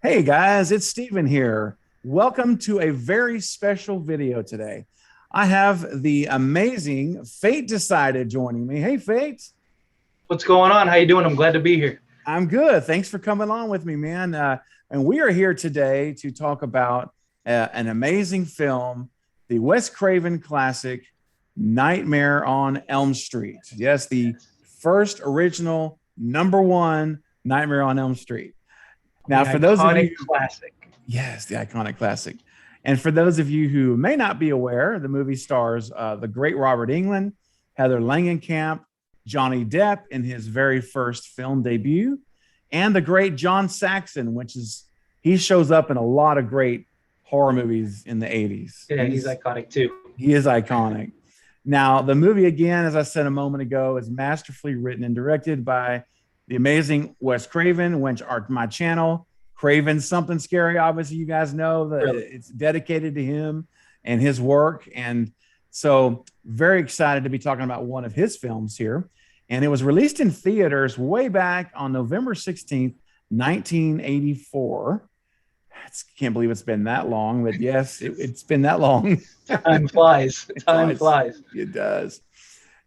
Hey guys, it's Steven here. Welcome to a very special video today. I have the amazing Fate Decided joining me. Hey Fate. What's going on? How you doing? I'm glad to be here. I'm good. Thanks for coming on with me, man. And we are here today to talk about an amazing film, the Wes Craven classic, Nightmare on Elm Street. Yes, the first original number one Nightmare on Elm Street. The Now, for those of iconic you, classic. yes, the iconic classic. And for those of you who may not be aware, the movie stars the great Robert Englund, Heather Langenkamp, Johnny Depp in his very first film debut, and the great John Saxon, which is he shows up in a lot of great horror movies in the 80s. Yeah, he's iconic too. He is iconic. Now, the movie, again, as I said a moment ago, is masterfully written and directed by the amazing Wes Craven, which are my channel, Craven Something Scary. Obviously, you guys know that Really. it's dedicated to him and his work. And so, very excited to be talking about one of his films here. And it was released in theaters way back on November 16th, 1984. I can't believe it's been that long, but yes, it's been that long. Time flies. Time flies. It does.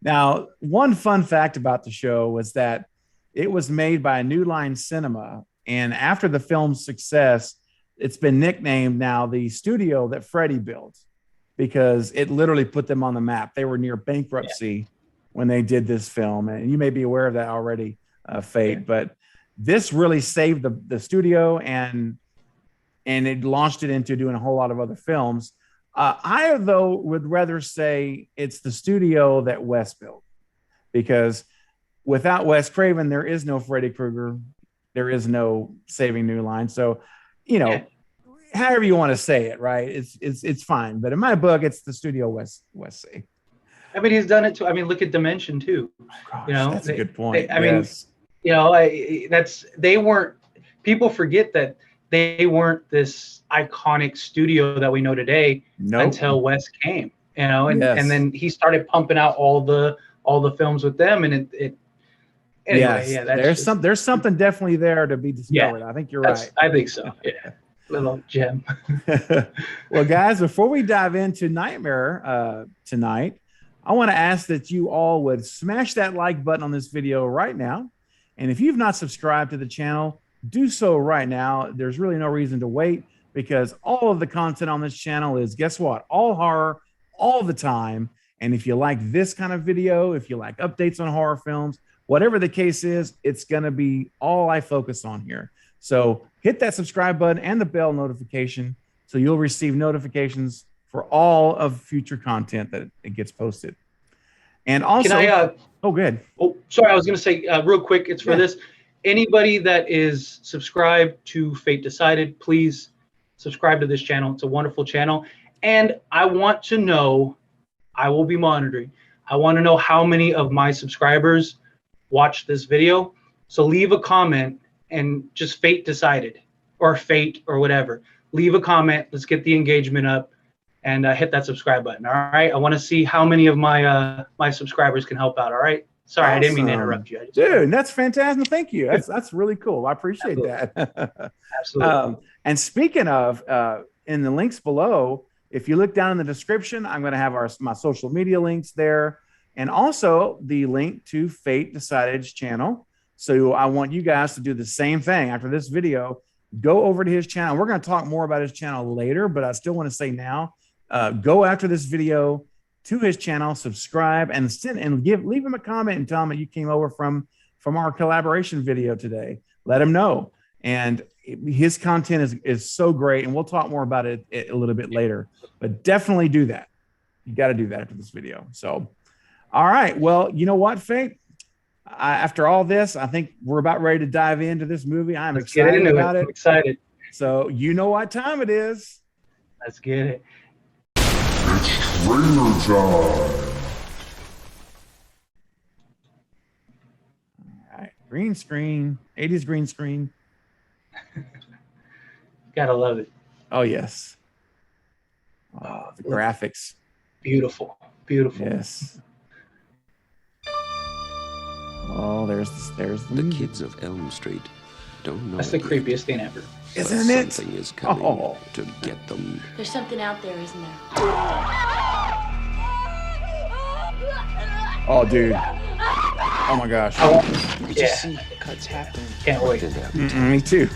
Now, one fun fact about the show was that it was made by New Line Cinema. And after the film's success, it's been nicknamed now the studio that Freddy built because it literally put them on the map. They were near bankruptcy when they did this film. And you may be aware of that already, Fate. But this really saved the studio and it launched it into doing a whole lot of other films. I, though, would rather say it's the studio that Wes built because without Wes Craven, there is no Freddy Krueger. There is no Saving New Line. So, however you want to say it, right? It's fine. But in my book, it's the studio Wes say. I mean, he's done it too. I mean, look at Dimension too. Gosh, that's a good point. They weren't. People forget that they weren't this iconic studio that we know today until Wes came. And then he started pumping out all the films with them, and it anyway, there's something definitely there to be discovered. I think you're right. I think so. Yeah, little gem. Well, guys, before we dive into Nightmare tonight, I want to ask that you all would smash that like button on this video right now, and if you've not subscribed to the channel, do so right now. There's really no reason to wait because all of the content on this channel is, guess what? All horror, all the time. And if you like this kind of video, if you like updates on horror films, whatever the case is, it's going to be all I focus on here. So hit that subscribe button and the bell notification so you'll receive notifications for all of future content that it gets posted. And also, oh, good. Oh, sorry. I was going to say real quick, it's for this. Anybody that is subscribed to Fate Decided, please subscribe to this channel. It's a wonderful channel. And I want to know, I will be monitoring. I want to know how many of my subscribers watch this video. So leave a comment and just Fate Decided or Fate or whatever. Leave a comment. Let's get the engagement up and hit that subscribe button. All right. I want to see how many of my my subscribers can help out. All right. Sorry, awesome. I didn't mean to interrupt you. Dude, that's fantastic. Thank you. That's really cool. I appreciate that. Absolutely. And speaking of, in the links below, if you look down in the description, I'm going to have my social media links there and also the link to Fate Decided's channel. So I want you guys to do the same thing after this video. Go over to his channel. We're going to talk more about his channel later, but I still want to say now, go after this video to his channel, subscribe, and leave him a comment and tell him that you came over from our collaboration video today. Let him know. And his content is so great, and we'll talk more about it a little bit later. But definitely do that. You got to do that after this video. So, all right. Well, you know what, Fate? After all this, I think we're about ready to dive into this movie. I'm excited about it. I'm excited. So you know what time it is. Let's get it. It's trailer time. All right. Green screen, 80s green screen. Gotta love it. Oh, yes. Oh, the graphics. Beautiful. Beautiful. Yes. Oh, there's the kids of Elm Street don't know. That's the creepiest thing ever. Isn't it? Something is coming to get them. There's something out there, isn't there? Oh, dude. Oh my gosh. You could just see the cuts happening. Can't wait. Did that? Me too.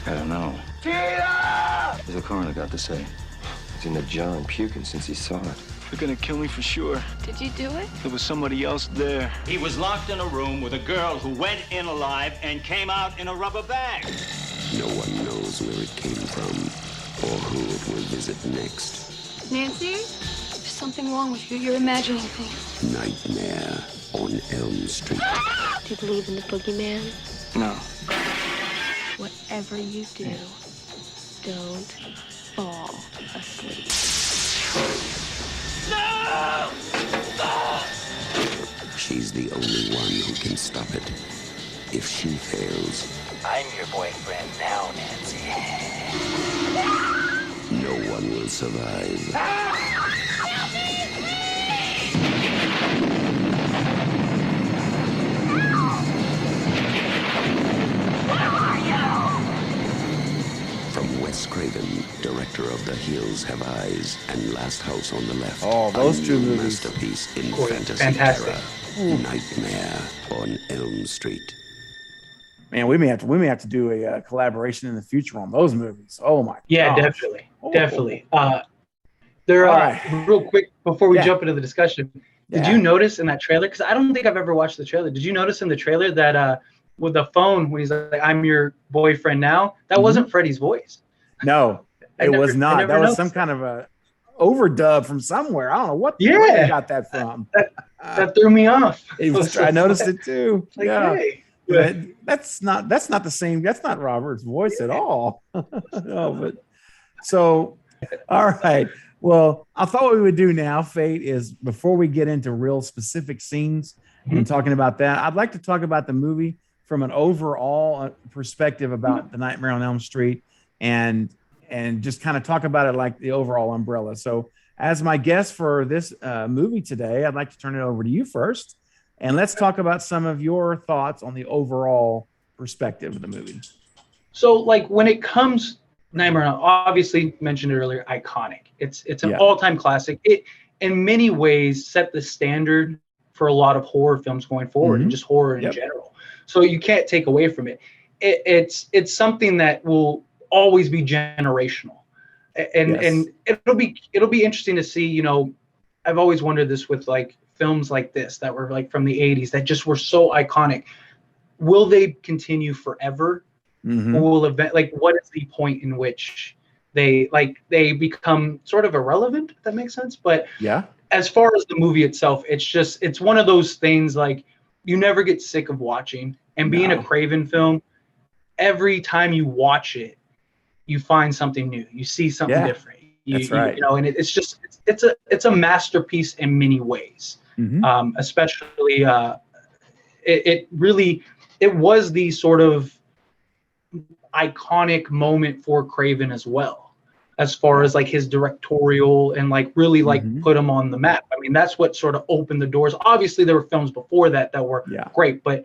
I don't know. What's the coroner got to say? He's in the jar and puking since he saw it. They're gonna kill me for sure. Did you do it? There was somebody else there. He was locked in a room with a girl who went in alive and came out in a rubber bag. No one knows where it came from or who it will visit next. Nancy? There's something wrong with you. You're imagining things. Nightmare on Elm Street. Do you believe in the boogeyman? No. Whatever you do, don't fall asleep. She's the only one who can stop it. If she fails, I'm your boyfriend now, Nancy. no one will survive. From Wes Craven, director of The Hills Have Eyes and Last House on the Left. Oh, those a two new movies. masterpiece in Boy, fantasy fantastic. terror. Nightmare on Elm Street. Man, we may have to do a collaboration in the future on those movies. Oh my. Yeah, gosh. definitely. Oh. Definitely. All right. Real quick before we Yeah. jump into the discussion, did Yeah. you notice in that trailer? Because I don't think I've ever watched the trailer. Did you notice in the trailer that with the phone when he's like, "I'm your boyfriend now"? That wasn't Freddy's voice. No, I it never- was I not. never That was noticed some kind of a overdub from somewhere. I don't know where Yeah. they got that from. That threw me off. I noticed it too. Like, yeah. hey. But that's not the same. That's not Robert's voice at all. No, but so all right. Well, I thought what we would do now, Fate, is before we get into real specific scenes and talking about that, I'd like to talk about the movie from an overall perspective about the Nightmare on Elm Street and just kind of talk about it like the overall umbrella. So as my guest for this movie today, I'd like to turn it over to you first. And let's talk about some of your thoughts on the overall perspective of the movie. So, like, when it comes, Nightmare on, obviously mentioned it earlier, iconic. It's an Yeah. all-time classic. It, in many ways, set the standard for a lot of horror films going forward and just horror in general. So you can't take away from it. It's something that will always be generational, and it'll be interesting to see. You know, I've always wondered this with like films like this that were like from the 80s that just were so iconic. Will they continue forever? Or will what is the point in which they become sort of irrelevant, if that makes sense? But Yeah. as far as the movie itself, it's one of those things like you never get sick of watching. And being a Craven film, every time you watch it, you find something new. You see something different. That's right. You know, and it's a masterpiece in many ways. Especially it was the sort of iconic moment for Craven as well, as far as like his directorial and like really like put him on the map. I mean, that's what sort of opened the doors. Obviously there were films before that were great, but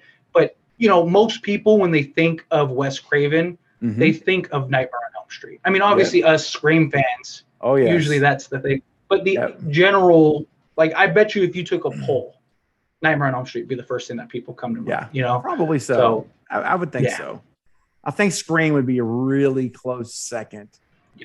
you know, most people when they think of Wes Craven, they think of Nightmare on Elm Street. I mean, obviously us Scream fans, usually that's the thing, but the general, like, I bet you if you took a poll, Nightmare on Elm Street would be the first thing that people come to mind. You know, Probably so. I would think so. I think Scream would be a really close second.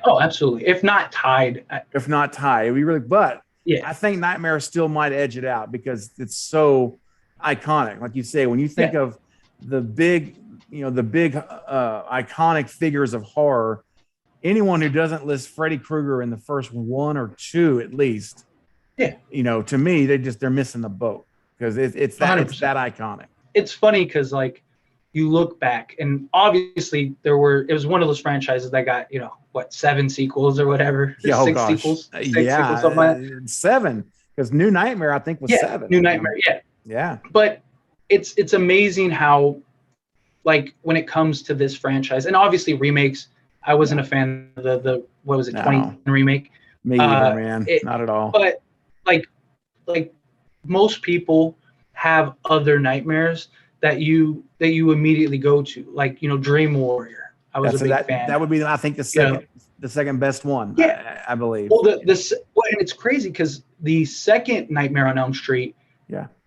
Oh, absolutely. If not tied. If not tied, it would be really. But I think Nightmare still might edge it out because it's so iconic. Like you say, when you think of the big iconic figures of horror, anyone who doesn't list Freddy Krueger in the first one or two at least, you know, to me they're missing the boat because it's that iconic. It's funny because like you look back and obviously it was one of those franchises that got, you know, 7 sequels or whatever. 6 sequels. 6 sequels, something like that. 7 because New Nightmare I think was 7. New Nightmare, yeah. But it's amazing how, like, when it comes to this franchise and obviously remakes, I wasn't a fan of the what was it, 2010 remake. Me either, man. Not at all. But like most people have other nightmares that you immediately go to, like, Dream Warrior. I was a big fan. That would be, I think, the second best one. Yeah, I believe. Well, and it's crazy because the second Nightmare on Elm Street,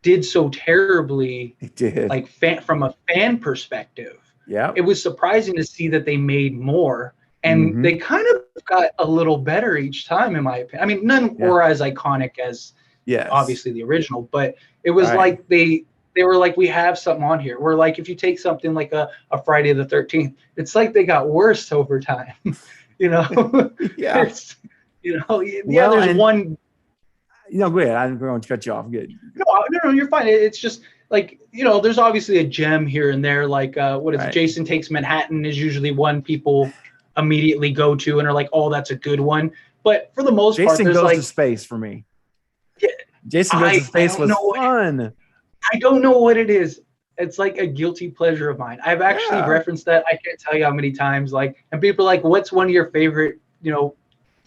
did so terribly. It did. Like from a fan perspective. Yeah, it was surprising to see that they made more, and they kind of got a little better each time, in my opinion. I mean, none were as iconic as obviously the original, but it was like they were like, we have something on here. We're like, if you take something like a Friday the 13th, it's like they got worse over time. Yeah. There's one. Go ahead. I'm going to cut you off. Good. No, you're fine. It's just like, there's obviously a gem here and there. Like, what is it? Jason Takes Manhattan is usually one people immediately go to and are like, oh, that's a good one. But for the most part, Jason Goes to Space for me. Yeah, Jason Goes to Space was fun. I don't know what it is. It's like a guilty pleasure of mine. I've actually referenced that. I can't tell you how many times. Like, and people are like, what's one of your favorite,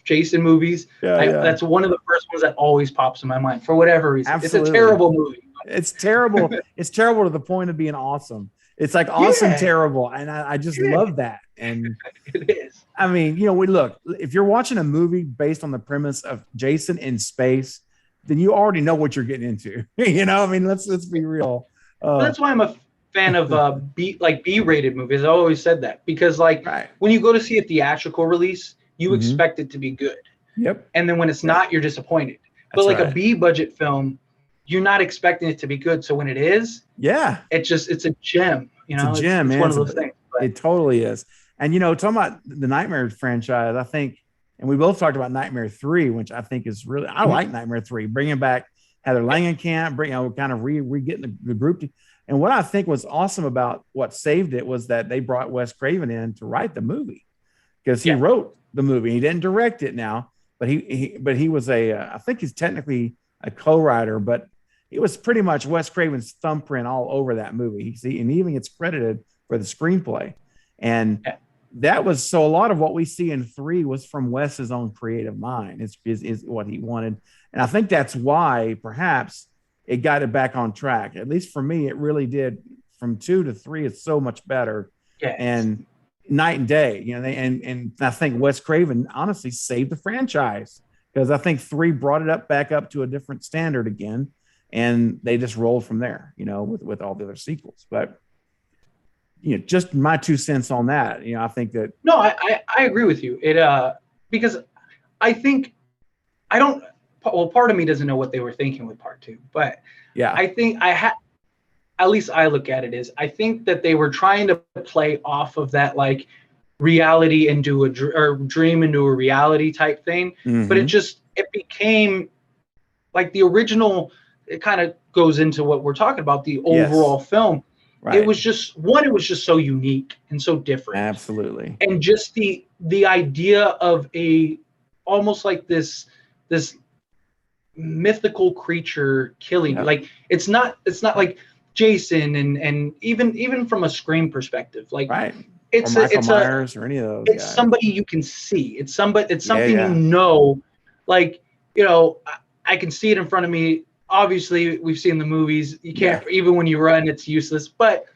Jason movies? That's one of the first ones that always pops in my mind for whatever reason. Absolutely. It's a terrible movie. It's terrible. It's terrible to the point of being awesome. It's like awesome, terrible. And I just love that. And it is. I mean, look, if you're watching a movie based on the premise of Jason in space, then you already know what you're getting into. I mean, let's be real. That's why I'm a fan of B-rated movies. I always said that because when you go to see a theatrical release, you expect it to be good. Yep. And then when it's not, you're disappointed. But a B budget film, you're not expecting it to be good. So when it is, it's a gem. It's a gem, man. It's one of those things. But it totally is. And talking about the Nightmare franchise, I think, and we both talked about Nightmare 3, which I think is really, I like Nightmare 3, bringing back Heather Langenkamp, kind of re-getting the group. And what I think was awesome about what saved it was that they brought Wes Craven in to write the movie, because he wrote the movie. He didn't direct it now, but he was I think he's technically a co-writer, but it was pretty much Wes Craven's thumbprint all over that movie. And he even gets credited for the screenplay. And that was, so a lot of what we see in 3 was from Wes's own creative mind, is what he wanted. And I think that's why perhaps it got it back on track. At least for me, it really did. From 2 to 3, it's so much better. And night and day, and I think Wes Craven honestly saved the franchise, because I think 3 brought it back up to a different standard again. And they just rolled from there, with all the other sequels. But, just my 2 cents on that. I think that. No, I agree with you. Because I think part of me doesn't know what they were thinking with part 2, but I think at least I look at it as, I think that they were trying to play off of that, like, reality into or dream into a reality type thing. But it became like the original. It kind of goes into what we're talking about, the overall film. Right. It was just so unique and so different. Absolutely. And just the idea of almost like this mythical creature killing. Like, it's not like Jason and even from a Scream perspective, like it's Myers or any of those. It's guys. Somebody you can see. It's something like, I can see it in front of me. Obviously, we've seen the movies. You can't, even when you run, it's useless. But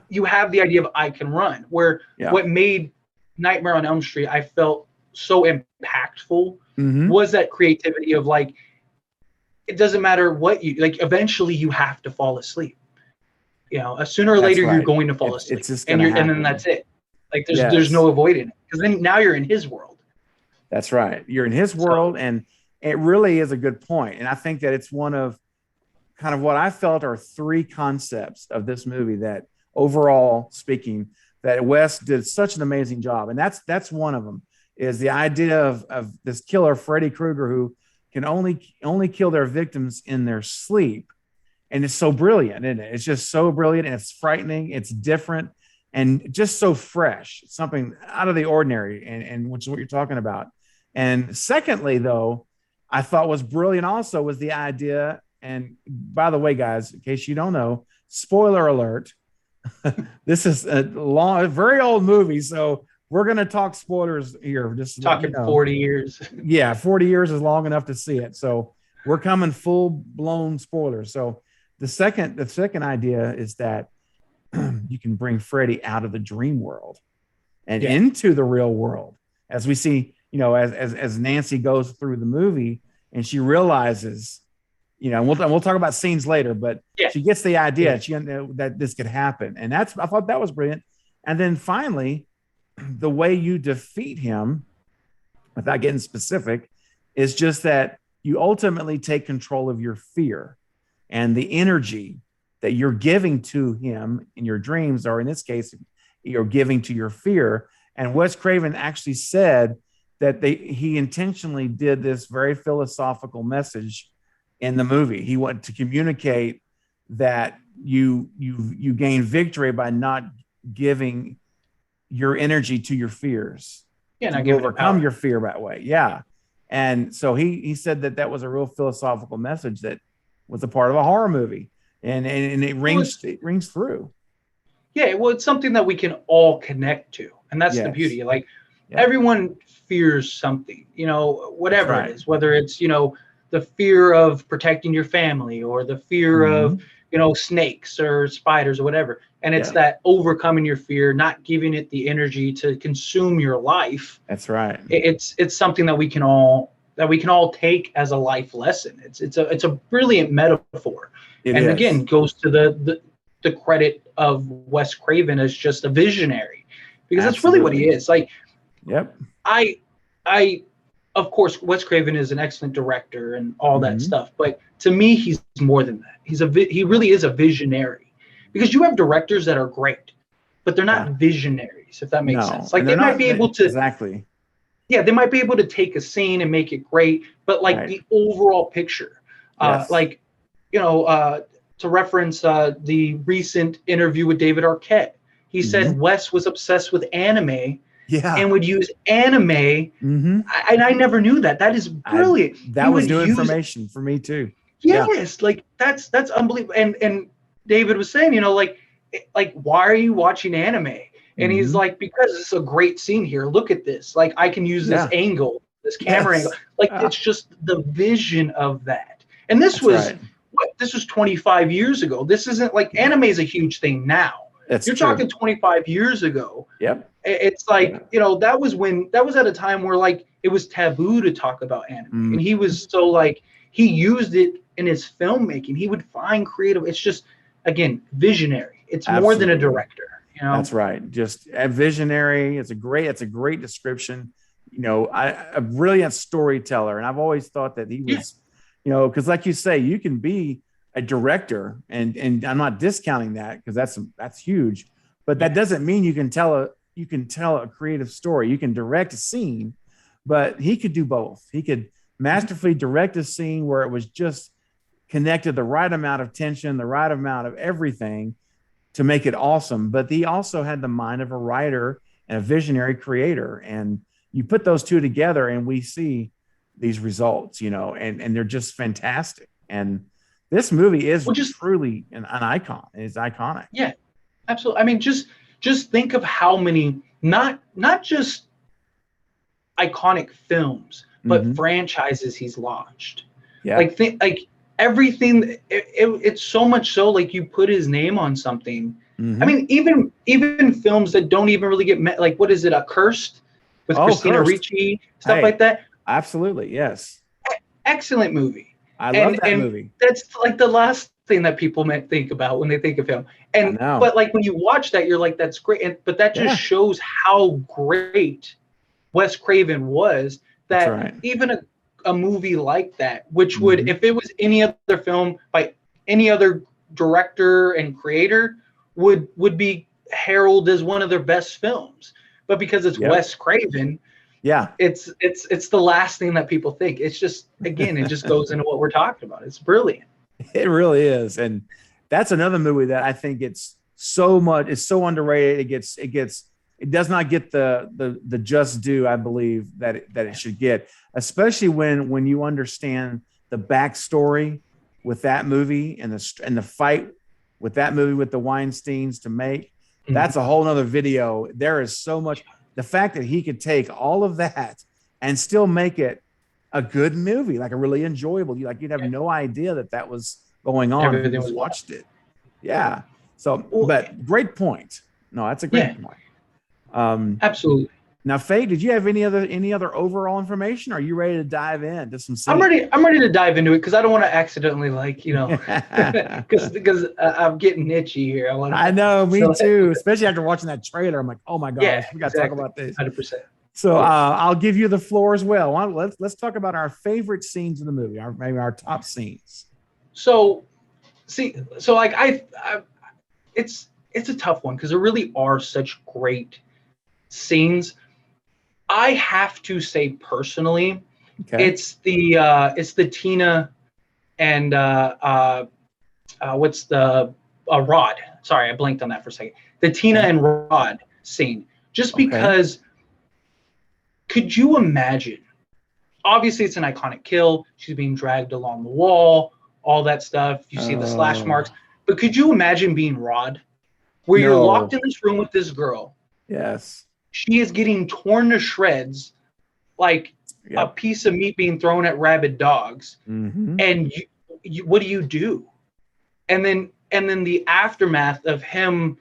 you have the idea of I can run. Where what made Nightmare on Elm Street, I felt so impactful, was that creativity of, like, it doesn't matter what you like. Eventually, you have to fall asleep. Sooner or later, you're going to fall asleep, and then that's it. Like, there's no avoiding it, because then now you're in his world. That's right. You're in his world, and it really is a good point. And I think that it's one of kind of what I felt are 3 concepts of this movie that, overall speaking, that Wes did such an amazing job. And that's one of them, is the idea of this killer, Freddy Krueger, who can only kill their victims in their sleep. And it's so brilliant, isn't it? It's just so brilliant, and it's frightening. It's different and just so fresh, something out of the ordinary, and which is what you're talking about. And secondly, though, I thought was brilliant also was the idea, and by the way, guys, in case you don't know, spoiler alert, this is a very old movie, so we're going to talk spoilers here. Just talking 40 years. Yeah, 40 years is long enough to see it. So we're coming full-blown spoilers. So the second idea is that you can bring Freddy out of the dream world and Yeah. into the real world. As we see, as Nancy goes through the movie and she realizes, and we'll talk about scenes later, but she gets the idea that this could happen. And I thought that was brilliant. And then finally, the way you defeat him, without getting specific, is just that you ultimately take control of your fear and the energy that you're giving to him in your dreams, or in this case, you're giving to your fear. And Wes Craven actually said that he intentionally did this very philosophical message in the movie. He wanted to communicate that you gain victory by not giving your energy to your fears. Yeah, to overcome your fear that way. Yeah. And so he said that was a real philosophical message that was a part of a horror movie. And it rings through. Yeah, well, it's something that we can all connect to. And that's the beauty. Like everyone fears something, whatever it is, whether it's, the fear of protecting your family or the fear of, snakes or spiders or whatever. And it's that overcoming your fear, not giving it the energy to consume your life. That's right. It's something that we can all take as a life lesson. It's a brilliant metaphor. Again, goes to the credit of Wes Craven as just a visionary, because that's really what he is. Like, I of course, Wes Craven is an excellent director and all that stuff, but to me, he's more than that. He really is a visionary, because you have directors that are great, but they're not visionaries, if that makes sense. Like, they might be able to they might be able to take a scene and make it great, but like the overall picture, to reference the recent interview with David Arquette, he said Wes was obsessed with anime. And would use anime, and I never knew that. That is brilliant. That was new information for me too. Yes, like that's unbelievable. And David was saying, like why are you watching anime? And he's like, because it's a great scene here. Look at this. Like, I can use this angle, this camera angle. Like, it's just the vision of that. And this was 25 years ago. This isn't like anime is a huge thing now. You're talking 25 years ago. It's like, that was at a time where like it was taboo to talk about anime. And he was so like, he used it in his filmmaking. He would find creative. It's just, again, visionary. It's more than a director. That's right. Just a visionary. It's a great description. A brilliant storyteller. And I've always thought that he was, because like you say, you can be a director, and I'm not discounting that, because that's huge, but that doesn't mean you can tell a creative story. You can direct a scene, but he could do both. He could masterfully direct a scene where it was just connected, the right amount of tension, the right amount of everything to make it awesome. But he also had the mind of a writer and a visionary creator. And you put those two together and we see these results, and they're just fantastic. And this movie is truly an icon. It's iconic. Yeah, absolutely. I mean, just think of how many, not just iconic films, but franchises he's launched. Yeah. Like everything. It's so much so, like, you put his name on something. I mean, even films that don't even really get met. Like, what is it? Cursed with Christina Ricci, stuff like that. Absolutely, yes. Excellent movie. I love that movie. That's like the last thing that people might think about when they think of him. And but like when you watch that, you're like, that's great. But that just shows how great Wes Craven was. That even a movie like that, which would, if it was any other film by any other director and creator, would be heralded as one of their best films. But because it's Wes Craven, it's the last thing that people think. It's just, again, it just goes into what we're talking about. It's brilliant. It really is. And that's another movie that I think it's so underrated. It does not get the just due, I believe, that it should get, especially when you understand the backstory with that movie and the fight with that movie with the Weinsteins to make. That's a whole nother video. There is so much. The fact that he could take all of that and still make it a good movie, like a really enjoyable, you'd have no idea that was going on. Everything was watched it. Yeah. So, but great point. No, that's a great point. Absolutely. Now, Faye, did you have any other overall information? Or are you ready to dive into some scenes? I'm ready to dive into it because I don't want to accidentally because I'm getting itchy here. I know, me too. Especially after watching that trailer, I'm like, oh my gosh, we got to talk about this. 100%. So I'll give you the floor as well. Let's talk about our favorite scenes in the movie, maybe our top scenes. So like it's a tough one because there really are such great scenes. I have to say personally, it's the Tina and what's the Rod. Sorry, I blanked on that for a second. The Tina and Rod scene, just because. Could you imagine? Obviously, it's an iconic kill. She's being dragged along the wall, all that stuff. You see the slash marks. But could you imagine being Rod, where you're locked in this room with this girl? Yes. She is getting torn to shreds, like a piece of meat being thrown at rabid dogs. Mm-hmm. And you, what do you do? And then the aftermath of him,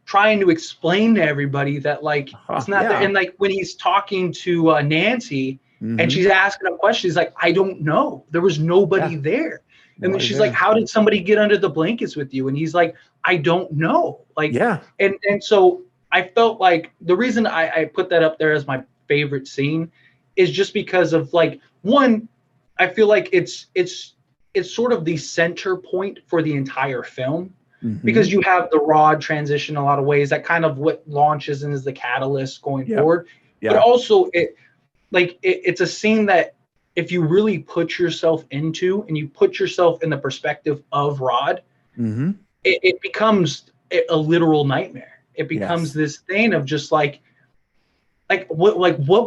trying to explain to everybody that it's not there. And when he's talking to Nancy and she's asking him questions, he's like, I don't know. There was nobody there. And then she's like, how did somebody get under the blankets with you? And he's like, I don't know. And so I felt like the reason I put that up there as my favorite scene is just because of one, I feel like it's sort of the center point for the entire film. Because you have the Rod transition in a lot of ways. That kind of what launches and is the catalyst going forward. But also, it's a scene that if you really put yourself into and you put yourself in the perspective of Rod, it becomes a literal nightmare. It becomes this thing of just what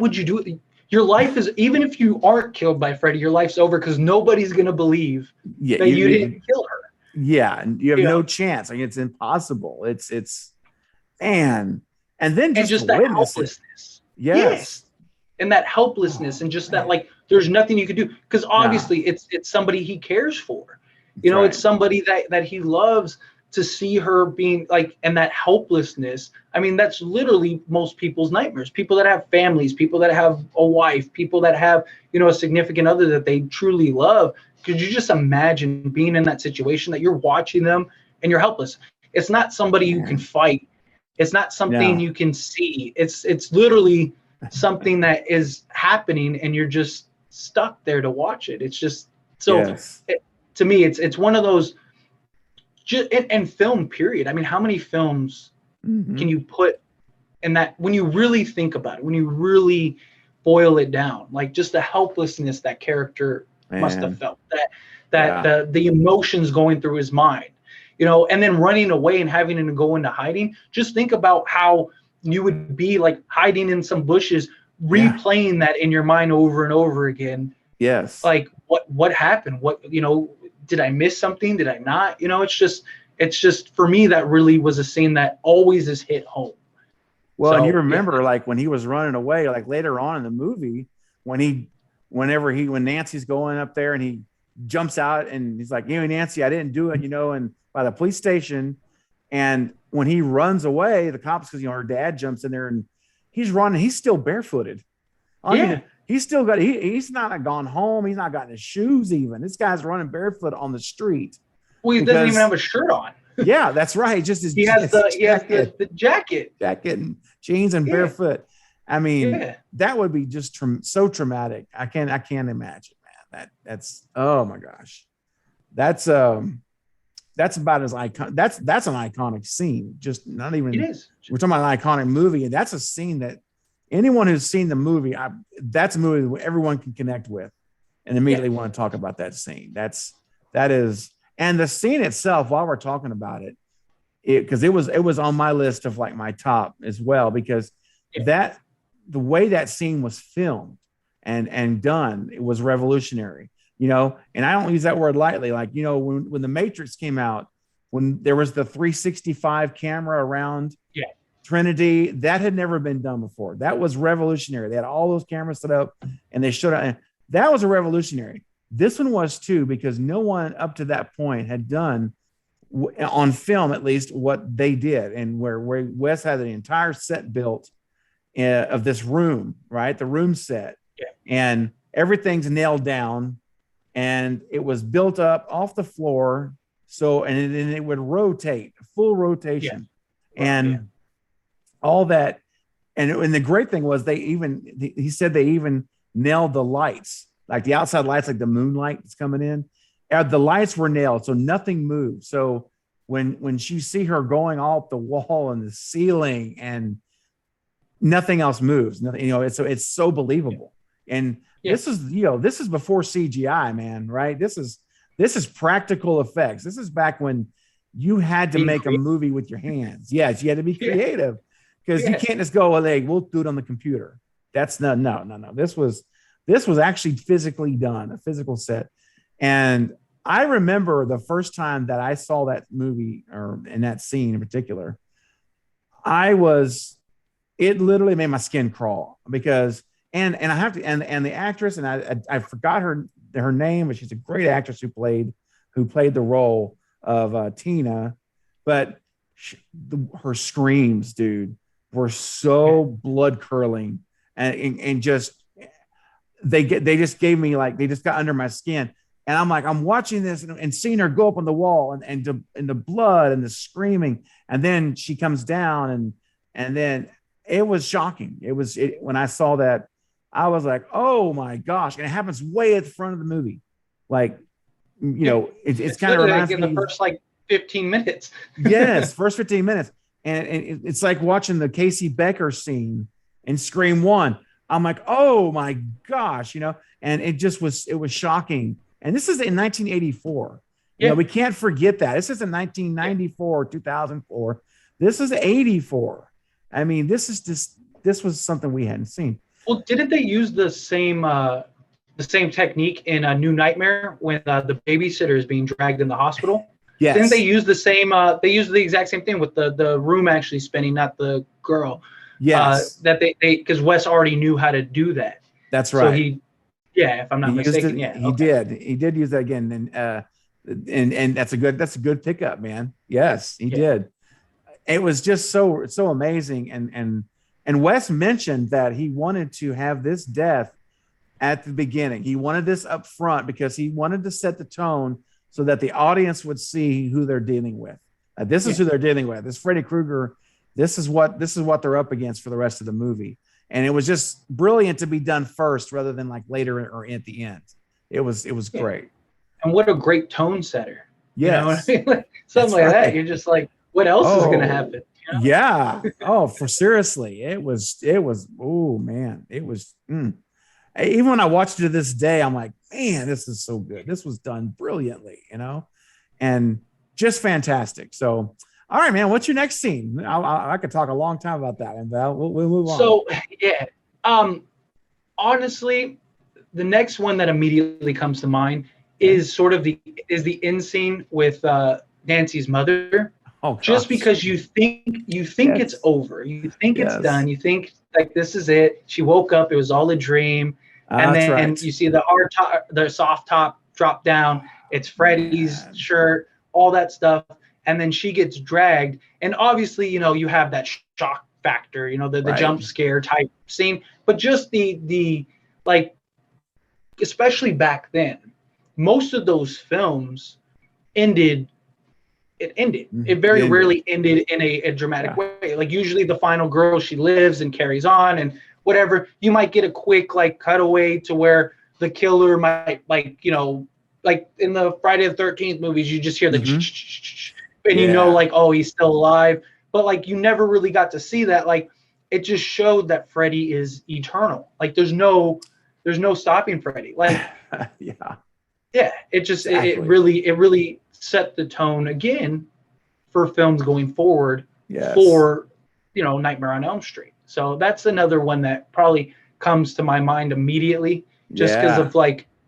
would you do? Your life is, even if you aren't killed by Freddy, your life's over because nobody's gonna believe that you didn't kill her. Yeah, and you have no chance. It's impossible. It's and then just that helplessness. Yes. And that helplessness and just that there's nothing you could do because obviously it's somebody he cares for. It's somebody that he loves to see her being and that helplessness. I mean, that's literally most people's nightmares. People that have families, people that have a wife, people that have, a significant other that they truly love. Could you just imagine being in that situation that you're watching them and you're helpless? It's not somebody you can fight. It's not something you can see. It's literally something that is happening and you're just stuck there to watch it. It's just so to me, it's one of those just in film period. I mean, how many films can you put in that when you really think about it, when you really boil it down, just the helplessness that character must have felt, that the emotions going through his mind, and then running away and having to go into hiding. Just think about how you would be hiding in some bushes, replaying that in your mind over and over again. Yes. What happened? What, did I miss something? Did I not? It's just for me, that really was a scene that always is hit home. Well, and you remember when he was running away, later on in the movie, when Nancy's going up there and he jumps out and he's like, Nancy, I didn't do it, and by the police station. And when he runs away, the cops, because, her dad jumps in there and he's running, he's still barefooted. He's still got, he's not gone home. He's not gotten his shoes even. This guy's running barefoot on the street. Well, he doesn't even have a shirt on. Yeah, that's right. Just he has the jacket and jeans and barefoot. I mean, that would be just so traumatic. I can't imagine, man. That's oh my gosh, that's about as iconic. That's an iconic scene. Just not even. It is. We're talking about an iconic movie, and that's a scene that anyone who's seen the movie, that's a movie that everyone can connect with, and immediately want to talk about that scene. That is, and the scene itself. While we're talking about it, because it was on my list of my top as well, because the way that scene was filmed and done, it was revolutionary, and I don't use that word lightly. When the Matrix came out, when there was the 365 camera around Trinity, that had never been done before. That was revolutionary. They had all those cameras set up and they showed up. That was a revolutionary. This one was too, because no one up to that point had done on film, at least what they did, and where Wes had the entire set built of this room, right? The room set, and everything's nailed down, and it was built up off the floor. So, and it would rotate, full rotation, and all that. And the great thing was he said they even nailed the lights, like the outside lights, like the moonlight that's coming in. The lights were nailed, so nothing moved. So when you see her going off the wall and the ceiling, and nothing else moves, nothing, it's so believable. And this is before CGI, man, right? This is practical effects. This is back when you had to make a movie with your hands. Yes, you had to be creative, because you can't just go, we'll do it on the computer. That's no. This was actually physically done, a physical set. And I remember the first time that I saw that movie, or in that scene in particular, it literally made my skin crawl, because and I have to, and the actress, and I forgot her name, but she's a great actress who played the role of Tina, but her screams, dude, were so blood curdling, and just they just gave me, like, they just got under my skin. And I'm like, I'm watching this and seeing her go up on the wall, and the blood and the screaming, and then she comes down, and then it was shocking. When I saw that, I was like, oh my gosh. And it happens way at the front of the movie. Like, it's kind of reminds in me the first 15 minutes. Yes, first 15 minutes. And it's like watching the Casey Becker scene in Scream 1. I'm like, oh my gosh, and it was shocking. And this is in 1984. We can't forget that. This is in 1994, 2004. This is 84. I mean, this was something we hadn't seen. Well, didn't they use the same technique in A New Nightmare when the babysitter is being dragged in the hospital? Yes. Didn't they use the same? They used the exact same thing with the room actually spinning, not the girl. Yes. That they because Wes already knew how to do that. That's right. So if I'm not mistaken, he did use that again, and that's a good pickup, man. Yes, he did. It was just so amazing, and Wes mentioned that he wanted to have this death at the beginning. He wanted this up front because he wanted to set the tone so that the audience would see who they're dealing with. This is who they're dealing with. This Freddy Krueger. This is what they're up against for the rest of the movie. And it was just brilliant to be done first rather than like later or at the end. It was great. And what a great tone setter. Yes. You know what I mean? Like, something like that. You're just like, what else is going to happen? Yeah. Oh, seriously. It was, oh man, it was, even when I watched it to this day, I'm like, man, this is so good. This was done brilliantly, and just fantastic. So, all right, man, what's your next scene? I could talk a long time about that, and we'll move on. So, honestly, the next one that immediately comes to mind is sort of the end scene with Nancy's mother. Oh, gosh. Just because you think it's over, you think it's done, you think like this is it. She woke up, it was all a dream, and then you see the the soft top drop down. It's Freddy's shirt, all that stuff. And then she gets dragged, and obviously, you have that shock factor, the jump scare type scene. But just the like, especially back then, most of those films ended. It very rarely ended in a dramatic way. Like usually, the final girl, she lives and carries on, and whatever. You might get a quick cutaway to where the killer might like in the Friday the 13th movies, you just hear the. And oh, he's still alive, but you never really got to see that. It just showed that Freddy is eternal. There's no stopping Freddy. It just it really set the tone again for films going forward for Nightmare on Elm Street. So that's another one that probably comes to my mind immediately, just because of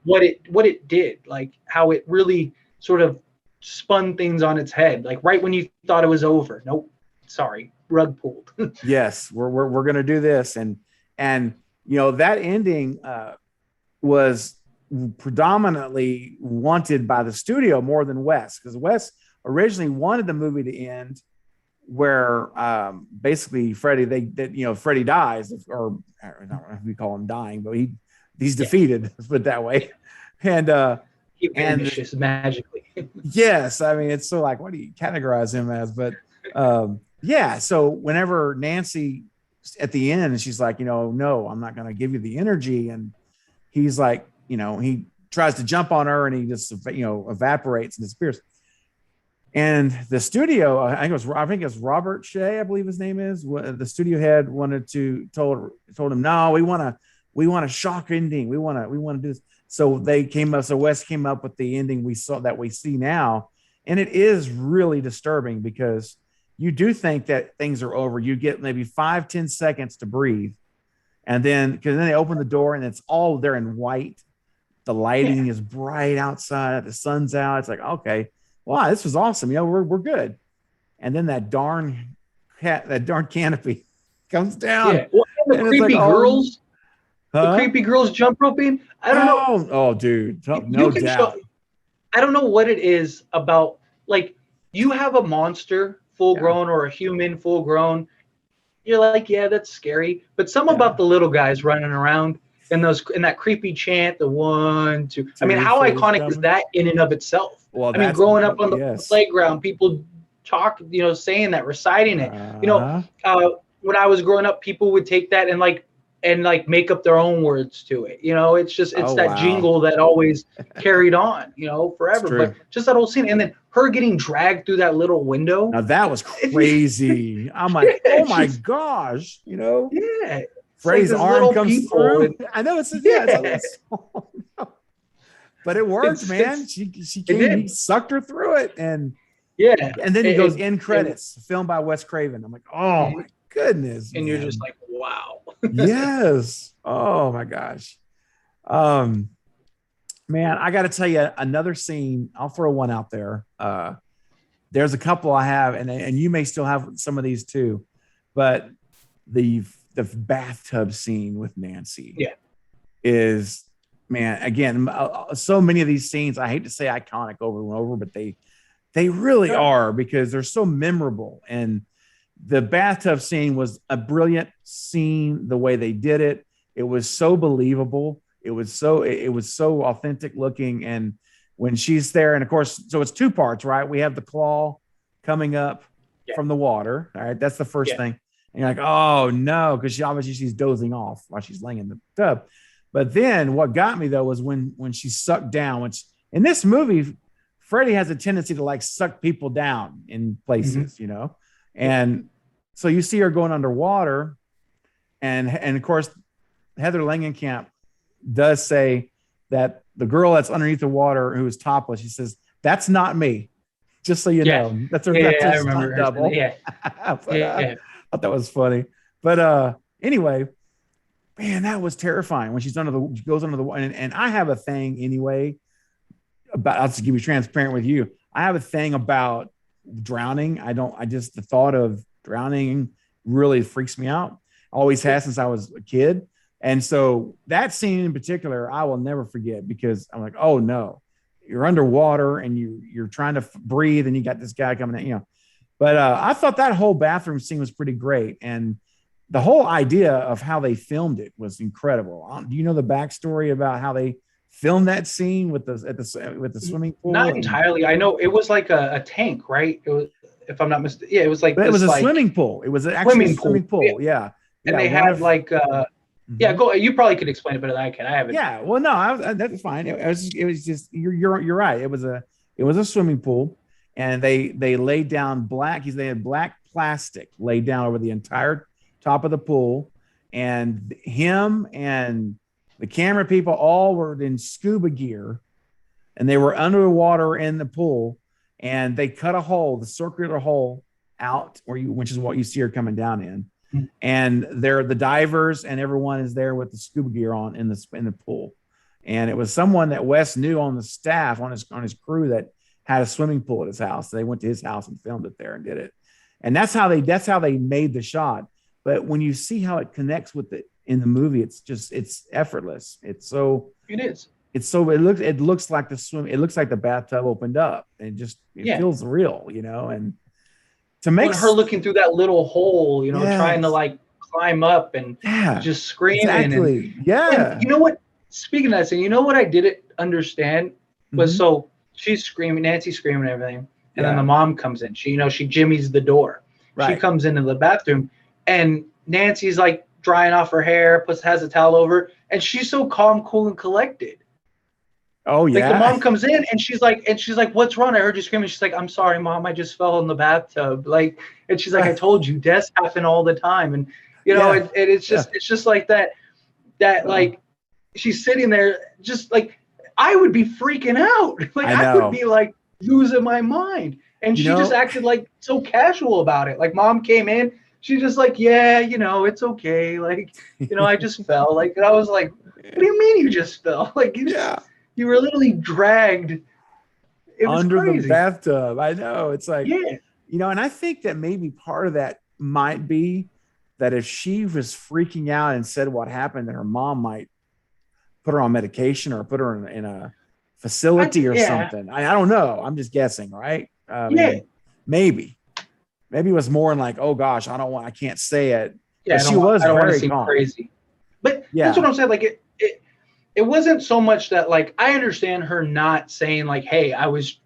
what it did, how it really sort of spun things on its head, right when you thought it was over. Nope, sorry, rug pulled. Yes, we're gonna do this, and that ending was predominantly wanted by the studio more than Wes, because Wes originally wanted the movie to end where basically Freddy, Freddy dies, or I don't know if we call him dying, but he's defeated. Let's put it that way. And he vanishes magically. Yes, I mean it's so like, what do you categorize him as? But yeah, so whenever Nancy at the end, and she's like, no, I'm not going to give you the energy, and he's like, he tries to jump on her, and he just evaporates and disappears. And the studio, I think it was Robert Shea, I believe his name is. The studio head told him, no, we want a shock ending. We want to do this. So Wes came up with the ending we see now, and it is really disturbing because you do think that things are over. You get maybe 5-10 seconds to breathe, and then they open the door and it's all there in white. The lighting is bright outside. The sun's out. It's like, okay. Wow, this was awesome. We're good. And then that darn canopy comes down. Yeah. Well, and the creepy girls, the creepy girls jump roping. I don't know. Oh, dude, no doubt. I don't know what it is about. Like, you have a monster full grown or a human full grown. You're like, yeah, that's scary. But about the little guys running around in that creepy chant, the 1, 2. I mean, how iconic is that in and of itself? Well, I mean, growing up on the playground, people talk, saying that, reciting it. When I was growing up, people would take that and make up their own words to it. It's that jingle that always carried on, forever. But just that whole scene, and then her getting dragged through that little window. Now that was crazy. I'm like, oh my gosh, Yeah. Freddy's arm comes through. I know it's but it worked, man. She came, he sucked her through it, and then he goes in credits, filmed by Wes Craven. I'm like, oh my goodness, and you're just like, wow. Yes. Oh my gosh. Man, I got to tell you another scene. I'll throw one out there. There's a couple I have, and you may still have some of these too, but the bathtub scene with Nancy is. Man, again, so many of these scenes, I hate to say iconic over and over, but they really are, because they're so memorable. And the bathtub scene was a brilliant scene. The way they did it, it was so believable. It was so authentic looking. And when she's there, and of course, so it's 2 parts, right? We have the claw coming up from the water. All right, that's the first thing. And you're like, oh no, because she's dozing off while she's laying in the tub. But then what got me though was when she's sucked down, which in this movie, Freddy has a tendency to suck people down in places, and so you see her going underwater, and of course, Heather Langenkamp does say that the girl that's underneath the water who is topless, she says, that's not me. Just so you know, that's her stunt double. I thought that was funny. But anyway. Man, that was terrifying when she goes under the water. And I have a thing anyway about, I'll just be transparent with you. I have a thing about drowning. The thought of drowning really freaks me out. Always has since I was a kid. And so that scene in particular, I will never forget, because I'm like, oh no, you're underwater and you're trying to breathe and you got this guy coming at. But I thought that whole bathroom scene was pretty great. And the whole idea of how they filmed it was incredible. Do you know the backstory about how they filmed that scene with the swimming pool? Not entirely. I know it was like a tank, right? It was, if I'm not mistaken. Yeah, it was like. But it was a swimming pool. It was actually a swimming pool. Yeah. And they had yeah. Go. You probably could explain it better than I can. I haven't. Yeah. Well, no, that's fine. It was just you're right. It was a swimming pool, and they laid down they had black plastic laid down over the entire top of the pool, and him and the camera people all were in scuba gear, and they were under the water in the pool, and they cut the circular hole out which is what you see her coming down in, and the divers and everyone is there with the scuba gear on in the pool, and it was someone that Wes knew on the staff on his crew that had a swimming pool at his house. So they went to his house and filmed it there and did it, and that's how they made the shot. But when you see how it connects with it in the movie, it's effortless. It is. it looks like it looks like the bathtub opened up, and it feels real, and to make her looking through that little hole, trying to like climb up and just screaming. Exactly. And you know what? Speaking of that, you know what I didn't understand was so she's screaming, Nancy's screaming and everything, and then the mom comes in. She jimmies the door. Right. She comes into the bathroom, and Nancy's like drying off her hair, has a towel over, and she's so calm, cool, and collected. Oh yeah. Like the mom comes in and she's like, "What's wrong?" I heard you screaming. She's like, "I'm sorry, Mom. I just fell in the bathtub." And she's like, "I told you, deaths happen all the time." And it's just like that. Like she's sitting there, just like I would be freaking out. Like I would be like losing my mind. And she just acted like so casual about it. Like Mom came in, she's just like, "Yeah, it's okay. Like, I just fell." Like, and I was like, "What do you mean you just fell?" Like, you were literally dragged. It was under crazy. The bathtub. I know. It's like, and I think that maybe part of that might be that if she was freaking out and said what happened, that her mom might put her on medication or put her in a facility or something. I don't know. I'm just guessing, right? Maybe it was more in like, oh gosh, I can't say it. Yeah, she was very calm. Crazy. But that's what I'm saying. Like it wasn't so much that like I understand her not saying like, "Hey, I was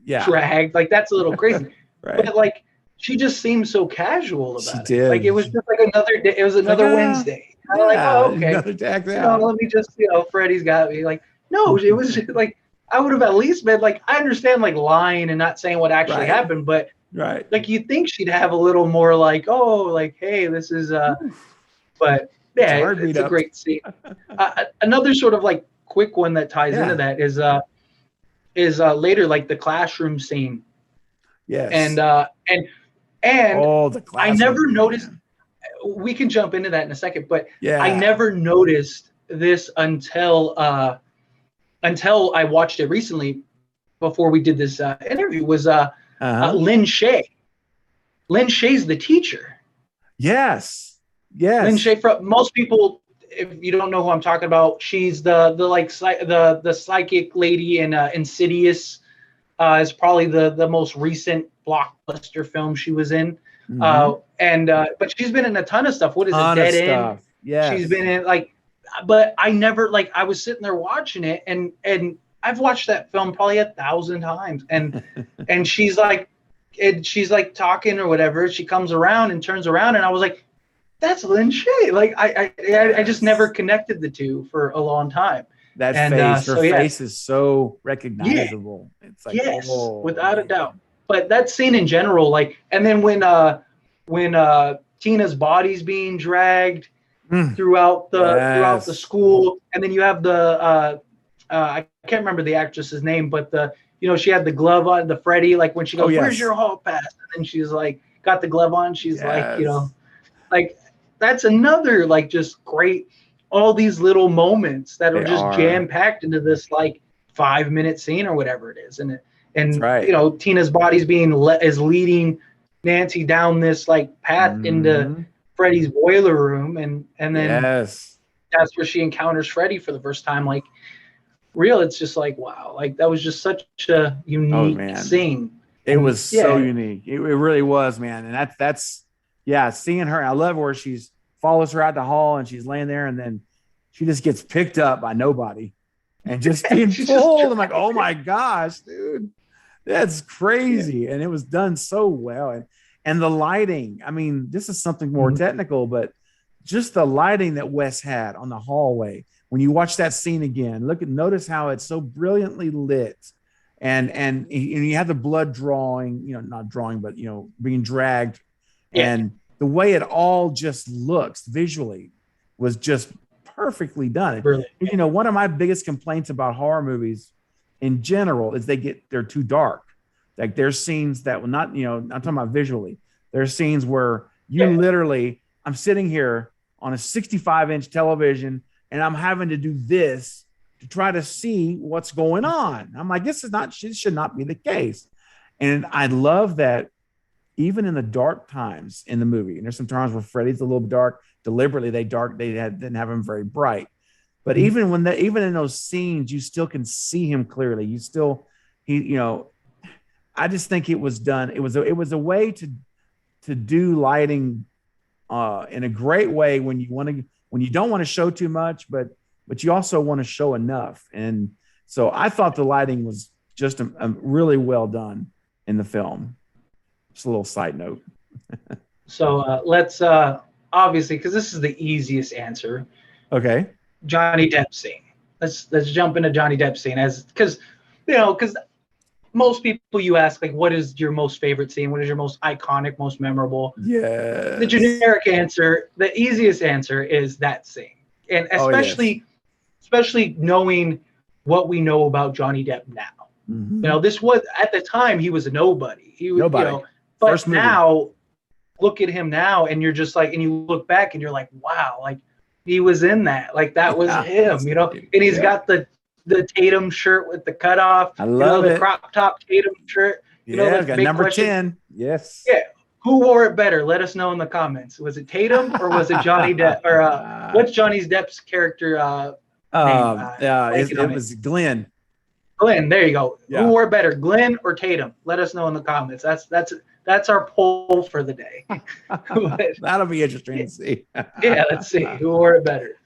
dragged." Like that's a little crazy. Right. But like she just seemed so casual about it. Did. Like it was just like another day. It was another Wednesday. I'm like, "Oh, okay. Let me just, Freddy's got me." Like, no, it was just, like I would have at least been like, I understand like lying and not saying what actually happened, but like you think she'd have a little more like, "Oh, like, hey, this is but yeah, it's a great scene. Another sort of like quick one that ties into that is later, like the classroom scene. Yes. And the I never noticed. We can jump into that in a second, but I never noticed this until I watched it recently. Before we did this interview, was Lynn Shay. Lynn Shay's the teacher. Yes. Lynn Shay, most people, if you don't know who I'm talking about, she's the psychic lady in Insidious. Is probably the most recent blockbuster film she was in. But she's been in a ton of stuff. What is it? Dead End. Yeah. She's been in but I never I was sitting there watching it and I've watched that film probably 1,000 times and she's like talking or whatever. She comes around and turns around and I was like, that's Lynn Shay. Like I just never connected the two for a long time. That face, her face is so recognizable. It's like, without a doubt. But that scene in general, and then when Tina's body's being dragged throughout the school, and then you have the I can't remember the actress's name, but she had the glove on, the Freddy, like when she goes, "Where's your hall pass?" And then she's like, got the glove on. She's like, that's another just great. All these little moments that are just jam packed into this 5-minute scene or whatever it is, and Tina's body's is leading Nancy down this path into Freddy's boiler room, and then that's where she encounters Freddy for the first time. It's just wow, that was just such a unique scene. It was so unique. It really was, man. And that's seeing her. I love where she's follows her out the hall and she's laying there and then she just gets picked up by nobody and just being pulled. I'm like, oh my gosh, dude, that's crazy. And it was done so well. And the lighting, I mean, this is something more technical, but just the lighting that Wes had on the hallway. When you watch that scene again, notice how it's so brilliantly lit. And you have the blood drawing, not drawing, but being dragged. And the way it all just looks visually was just perfectly done. One of my biggest complaints about horror movies in general is they're too dark. Like there's scenes that will not, I'm talking about visually. There's scenes where literally, I'm sitting here on a 65-inch television and I'm having to do this to try to see what's going on. I'm like, this should not be the case. And I love that even in the dark times in the movie, and there's some times where Freddy's a little dark, deliberately didn't have him very bright. But even in those scenes, you still can see him clearly. I just think it was done. It was a way to do lighting in a great way when you don't want to show too much, but you also want to show enough. And so I thought the lighting was just a really well done in the film. Just a little side note. So let's obviously, because this is the easiest answer. Okay. Johnny Depp scene. Let's jump into Johnny Depp scene because most people you ask, like, what is your most favorite scene? What is your most iconic, most memorable? Yeah. The generic answer, the easiest answer is that scene. And especially knowing what we know about Johnny Depp now. Mm-hmm. This was, at the time, he was a nobody. He was nobody. But now, look at him now, and you're just like, and you look back and you're like, wow, like he was in that. Like that was him, and he's got the Tatum shirt with the cutoff. I love the crop top Tatum shirt. Got number 10. Yes. Yeah. Who wore it better? Let us know in the comments. Was it Tatum or was it Johnny Depp? Or what's Johnny Depp's character name? It was Glenn. Glenn, there you go. Yeah. Who wore it better, Glenn or Tatum? Let us know in the comments. That's our poll for the day. That'll be interesting to see. Yeah, let's see who wore it better.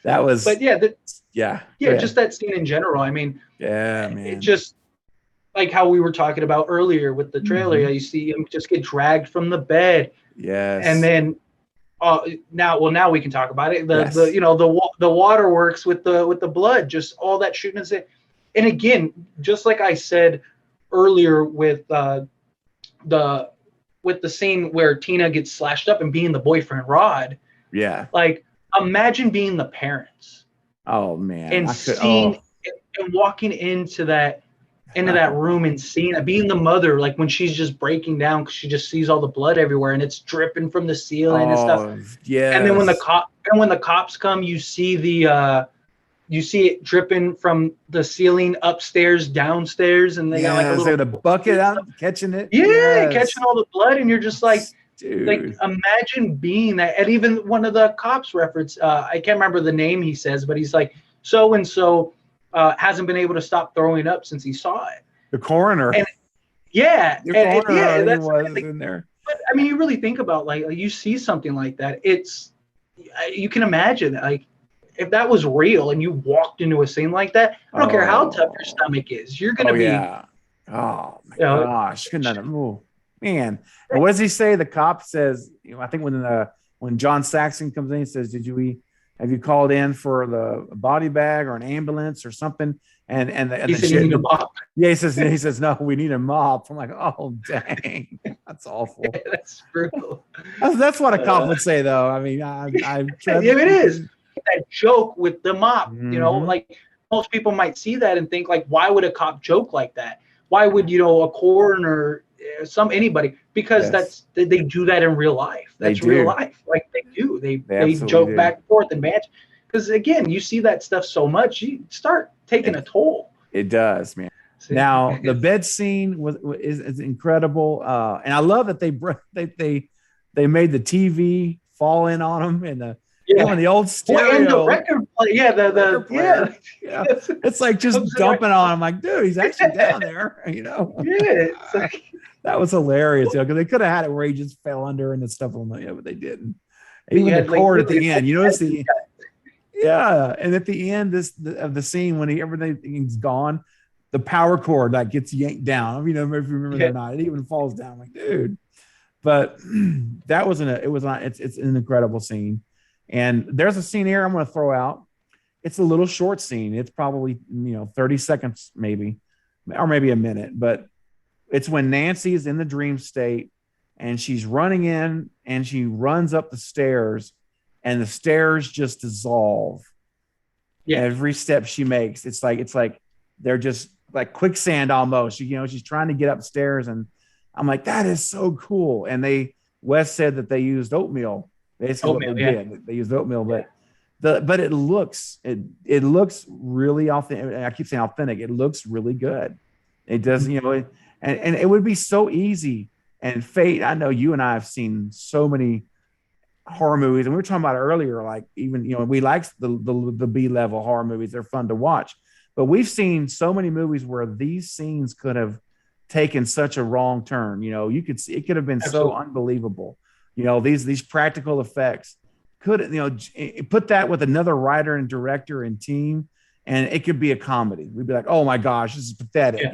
That was. But just that scene in general. I mean, man. It just like how we were talking about earlier with the trailer. You see him just get dragged from the bed. Yes. And then now we can talk about it. The waterworks with the blood, just all that shooting and again, just like I said earlier with the scene where Tina gets slashed up and being the boyfriend Rod. Yeah. Like imagine being the parents. Oh man. And and walking into that room and seeing it, being the mother, like when she's just breaking down because she just sees all the blood everywhere and it's dripping from the ceiling and stuff. Yeah. And then when the cops come, you see you see it dripping from the ceiling upstairs, downstairs, and they got like a bucket out catching it. Yeah, catching all the blood, and you're just like, dude. Like imagine being that. And even one of the cops reference, I can't remember the name he says, but he's like, so and so hasn't been able to stop throwing up since he saw it. The coroner. And, that's was in there. But I mean, you really think about like you see something like that. You can imagine like if that was real and you walked into a scene like that. I don't care how tough your stomach is. You're gonna be. Yeah. Oh my gosh! Man, and what does he say? The cop says, I think when John Saxon comes in, he says, have you called in for the body bag or an ambulance or something? And he said you need a mop. Yeah, he says no, we need a mop. I'm like, oh dang, that's awful. Yeah, that's brutal. That's what a cop would say, though. I mean, I it is that joke with the mop. Like most people might see that and think like, why would a cop joke like that? Why would a coroner, anybody? Because they do that in real life. That's real life. Like they do. They joke back and forth and match. Because again, you see that stuff so much, you start taking a toll. It does, man. Now the bed scene is incredible, and I love that they made the TV fall in on them and the old stereo and the record player. It's like just dumping on him. Like, dude, he's actually down there. It's like, that was hilarious. Because they could have had it where he just fell under and stuff on but they didn't. Even the cord at the end. You notice the. Yeah, and at the end of the scene when everything's gone, the power cord gets yanked down. If you remember that or not, it even falls down. Like, dude, but that it's an incredible scene. And there's a scene here I'm going to throw out. It's a little short scene. It's probably 30 seconds maybe, or maybe a minute. But it's when Nancy is in the dream state and she's running in and she runs up the stairs. And the stairs just dissolve. Yeah. Every step she makes, it's like they're just like quicksand almost. She's trying to get upstairs, and I'm like, that is so cool. And Wes said that they used oatmeal. Basically, they used oatmeal, but it looks really authentic. I keep saying authentic. It looks really good. It does, and it would be so easy. And Fate, I know you and I have seen so many. horror movies, and we were talking about it earlier, like even, we like the B-level horror movies. They're fun to watch. But we've seen so many movies where these scenes could have taken such a wrong turn. You could see it could have been so unbelievable. These practical effects could, put that with another writer and director and team, and it could be a comedy. We'd be like, oh my gosh, this is pathetic,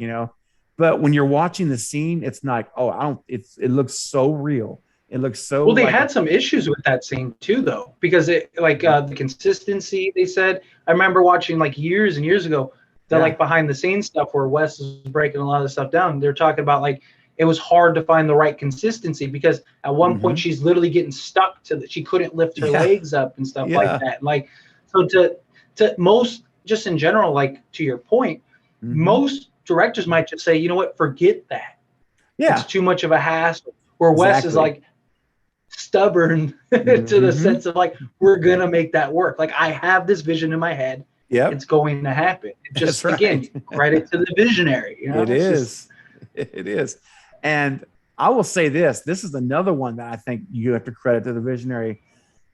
But when you're watching the scene, it's like, it looks so real. It looks so. Well, they had some issues with that scene too, though, because the consistency. They said, I remember watching like years and years ago, the like behind the scenes stuff where Wes is breaking a lot of the stuff down. They're talking about like it was hard to find the right consistency because at one point she's literally getting stuck to that. She couldn't lift her legs up and stuff like that. Like, so to most, just in general, like to your point, most directors might just say, you know what, forget that. Yeah, it's too much of a hassle. Where Wes is like stubborn to the sense of like, we're gonna make that work. Like, I have this vision in my head. Yeah, it's going to happen. Just again, credit to the visionary. It is. And I will say this is another one that I think you have to credit to the visionary,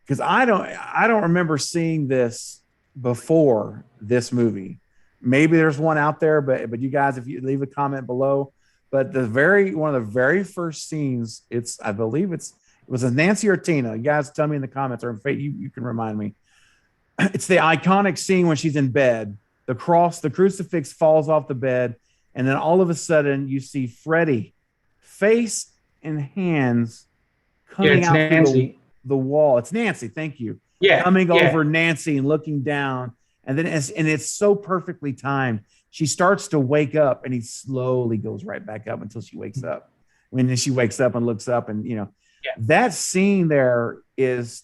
because I don't remember seeing this before this movie. Maybe there's one out there, but you guys, if you leave a comment below. But one of the very first scenes, I believe it was a Nancy or Tina. You guys tell me in the comments, or you can remind me. It's the iconic scene when she's in bed. The crucifix falls off the bed, and then all of a sudden you see Freddy, face and hands coming out through the wall. It's Nancy, thank you. Yeah, coming over Nancy and looking down, and then it's so perfectly timed. She starts to wake up, and he slowly goes right back up until she wakes up. When she wakes up and looks up, and that scene there is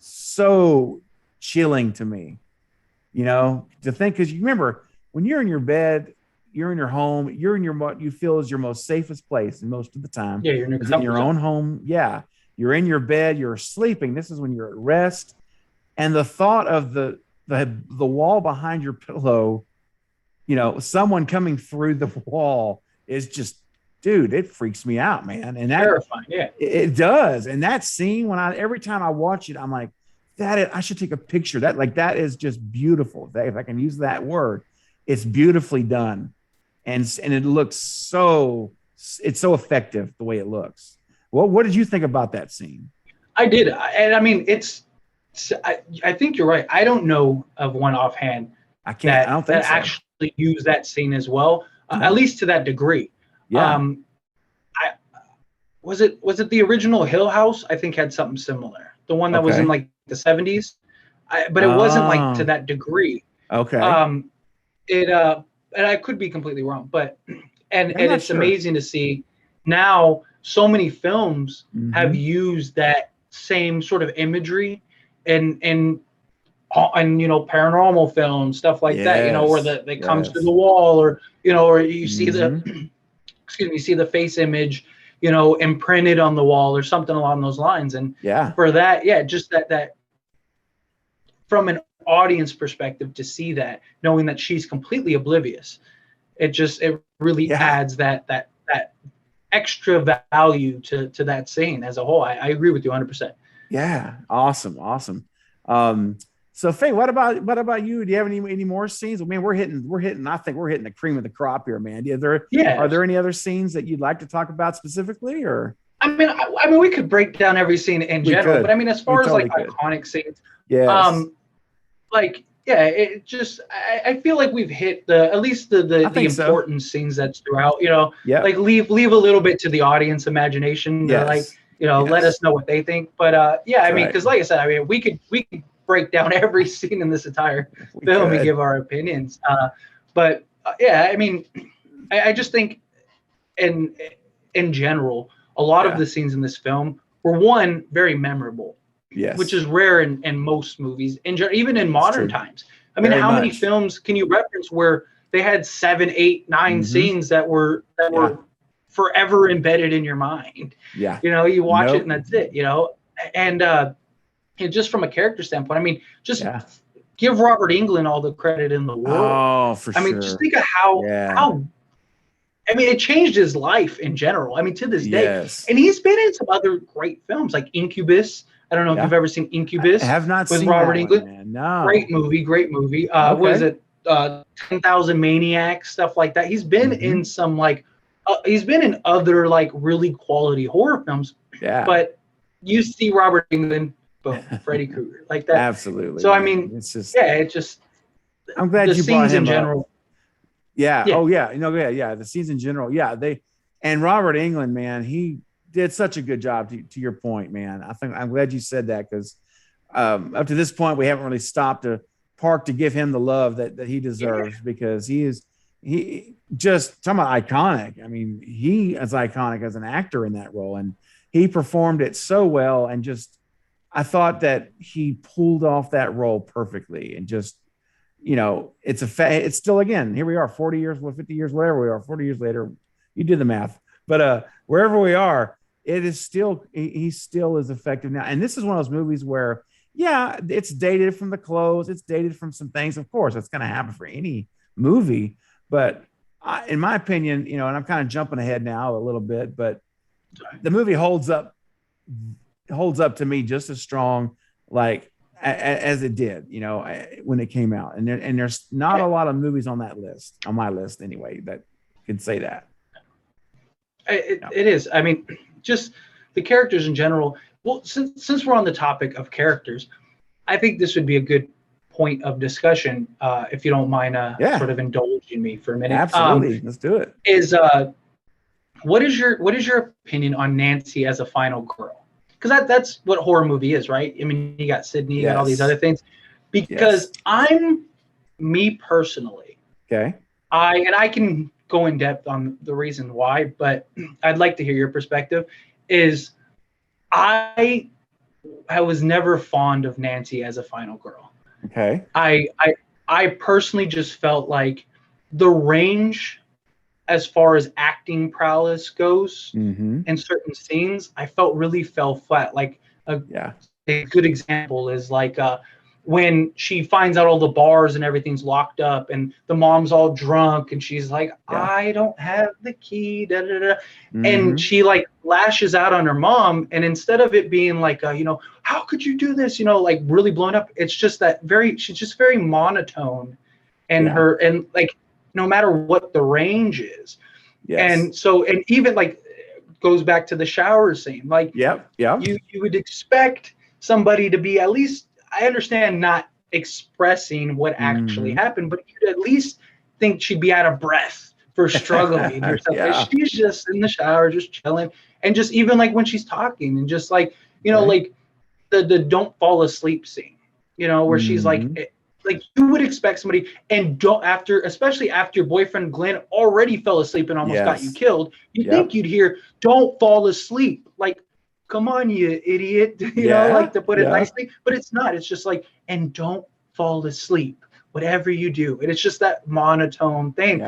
so chilling to me, to think, because you remember when you're in your bed, you're in your home, you're in what you feel is your most safest place, and most of the time, you're in your own home. Yeah, you're in your bed, you're sleeping. This is when you're at rest, and the thought of the wall behind your pillow, someone coming through the wall is just, dude, it freaks me out, man. And terrifying. Yeah, it does. And that scene, every time I watch it, I'm like, I should take a picture. That is just beautiful. If I can use that word, it's beautifully done, and it looks it's so effective the way it looks. Well, what did you think about that scene? I did, and I mean, I think you're right. I don't know of one offhand. I don't think so. Actually use that scene as well, at least to that degree. Yeah. Was it the original Hill House? I think had something similar. The one that was in like the 70s, but it wasn't like to that degree. Okay. And I could be completely wrong, but it's amazing to see now so many films have used that same sort of imagery and paranormal films, stuff like that, where that comes to the wall, or or you see you see the face image, imprinted on the wall or something along those lines. And for that, just that from an audience perspective, to see that, knowing that she's completely oblivious, it really adds that extra value to that scene as a whole. I agree with you 100%. Yeah. Awesome. So Faye, what about you? Do you have any more scenes? I mean, we're hitting. I think we're hitting the cream of the crop here, man. Are there any other scenes that you'd like to talk about specifically, or? I mean, we could break down every scene in general, but I mean, as far as like iconic scenes, I feel like we've hit at least the important scenes that's throughout. Like leave a little bit to the audience imagination. Yes. Let us know what they think. But I mean, because like I said, I mean, we could break down every scene in this entire film and give our opinions. I mean, I just think in general, a lot of the scenes in this film were very memorable. Yes. Which is rare in most movies, even in modern times. I mean, how many films can you reference where they had 7, 8, 9 scenes that were forever embedded in your mind? Yeah. You watch it and that's it, and just from a character standpoint, I mean, give Robert Englund all the credit in the world. Oh, for sure. I mean, just think of how I mean, it changed his life in general. I mean, to this day. Yes. And he's been in some other great films like Incubus. I don't know if you've ever seen Incubus. I have not with seen Robert that one, Englund. man. No. Great movie. What is it? 10,000 Maniacs, stuff like that. He's been in some he's been in other like really quality horror films. Yeah. But you see Robert Englund, boom, Freddy Krueger, like that. Absolutely. So I man. mean, it's just I'm glad the you brought scenes him in up. general. Yeah. Oh yeah. The scenes in general. Yeah. And Robert Englund, man, he did such a good job to your point, man. I'm glad you said that because up to this point, we haven't really stopped to park to give him the love that he deserves because he just talking about iconic. I mean, he is iconic as an actor in that role, and he performed it so well. And just, I thought that he pulled off that role perfectly. And just, it's still, again, here we are 40 years, 50 years, whatever we are, 40 years later, you do the math, but wherever we are, it is still, he still is effective now. And this is one of those movies where, yeah, it's dated from the clothes. It's dated from some things. Of course, that's going to happen for any movie. But in my opinion, and I'm kind of jumping ahead now a little bit, but the movie holds up to me just as strong, like as it did, when it came out. And there's not a lot of movies on my list anyway, that can say that. It is. I mean, just the characters in general. Well, since we're on the topic of characters, I think this would be a good point of discussion, if you don't mind sort of indulging me for a minute. Absolutely. Let's do it. What is your opinion on Nancy as a final girl? Because that's what horror movie is, right? I mean, you got Sydney, you got all these other things. Because me personally, okay, I can go in depth on the reason why, but I'd like to hear your perspective. I was never fond of Nancy as a final girl. Okay. I personally just felt like the range as far as acting prowess goes in certain scenes, I felt really fell flat. Like a good example is like when she finds out all the bars and everything's locked up and the mom's all drunk and she's like, I don't have the key, da, da, da. And she like lashes out on her mom. And instead of it being like, how could you do this? Like really blown up. It's just that she's just very monotone and and like, no matter what the range is. And so, and even like goes back to the shower scene. Like you would expect somebody to be at least, I understand not expressing what actually happened, but you'd at least think she'd be out of breath for struggling or something. Like she's just in the shower, just chilling. And just even like when she's talking and just like, like the don't fall asleep scene, where she's like you would expect somebody and especially after your boyfriend Glenn already fell asleep and almost got you killed. You think you'd hear, don't fall asleep. Like, come on, you idiot, like to put it nicely, but it's not. It's just like, and don't fall asleep, whatever you do. And it's just that monotone thing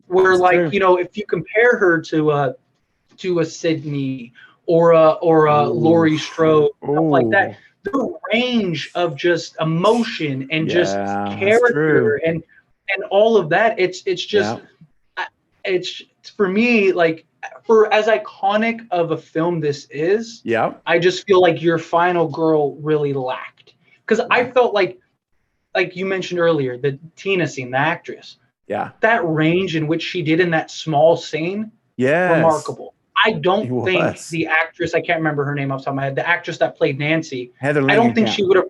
where that's like, true. If you compare her to a Sydney or a Laurie Strode, stuff like that, the range of just emotion and just character and all of that, it's just it's for me, like, for as iconic of a film this is, I just feel like your final girl really lacked. Because I felt like you mentioned earlier, the Tina scene, the actress, that range in which she did in that small scene, remarkable. I don't think the actress, I can't remember her name off the top of my head, the actress that played Nancy, I don't think she would have.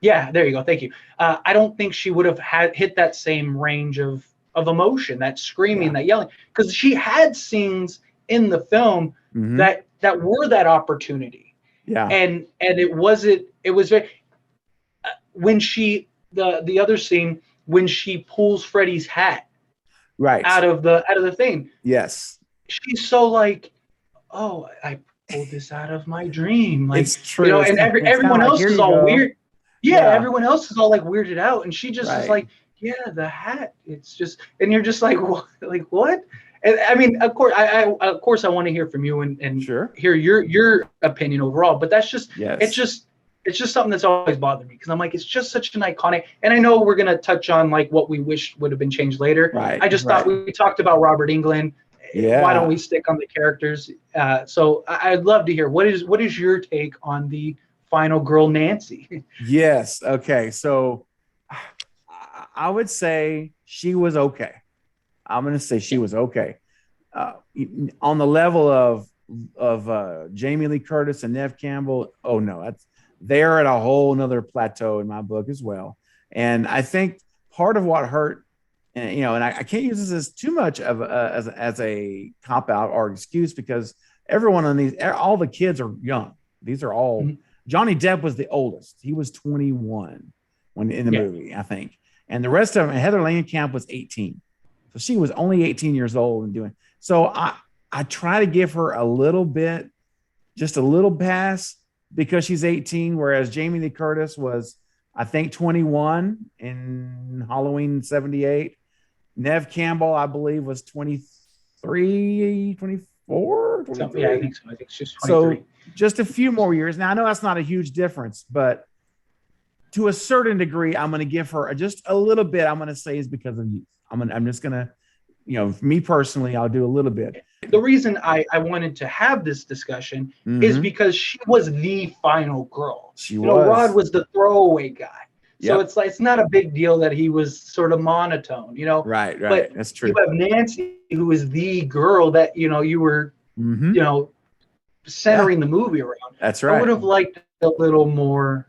Yeah, there you go. Thank you. I don't think she would have hit that same range of emotion, that screaming, that yelling, because she had scenes in the film that were that opportunity. And it was very when she the other scene when she pulls Freddy's hat out of the thing. Yes. She's so like, oh, I pulled this out of my dream. Like, it's true. And everyone else is all weird. Everyone else is all like weirded out, and she just is like, the hat. It's just, and you're just like, what? Like what? And I mean, of course, I want to hear from you and hear your opinion overall. But that's just, it's just something that's always bothered me because I'm like, it's just such an iconic. And I know we're gonna touch on like what we wish would have been changed later. I just thought we talked about Robert Englund. Why don't we stick on the characters? So I'd love to hear what is your take on the final girl, Nancy. Yes. Okay. So I would say she was okay. I'm going to say she was okay. Uh, on the level of Jamie Lee Curtis and Nev Campbell. Oh no, they're at a whole nother plateau in my book as well. And I think part of what hurt, and I can't use this as too much of as a cop out or excuse, because everyone on these, all the kids are young. These are all Johnny Depp was the oldest. He was 21 when in the movie, I think. And the rest of them, Heather Langenkamp was 18. So she was only 18 years old and doing. So I try to give her a little bit, just a little pass because she's 18, whereas Jamie Lee Curtis was, I think, 21 in Halloween 78. Nev Campbell, I believe, was 23, 24, 23. Yeah, I think so. I think she's 23. So just a few more years. Now, I know that's not a huge difference, but to a certain degree, I'm going to give her just a little bit. I'm going to say is because of youth. I'm just going to, me personally, I'll do a little bit. The reason I wanted to have this discussion is because she was the final girl. She was. Rod was the throwaway guy. So Yep. it's like, it's not a big deal that he was sort of monotone, Right. But That's true. you have Nancy, who is the girl that, you were, centering the movie around. That's right. I would have liked a little more,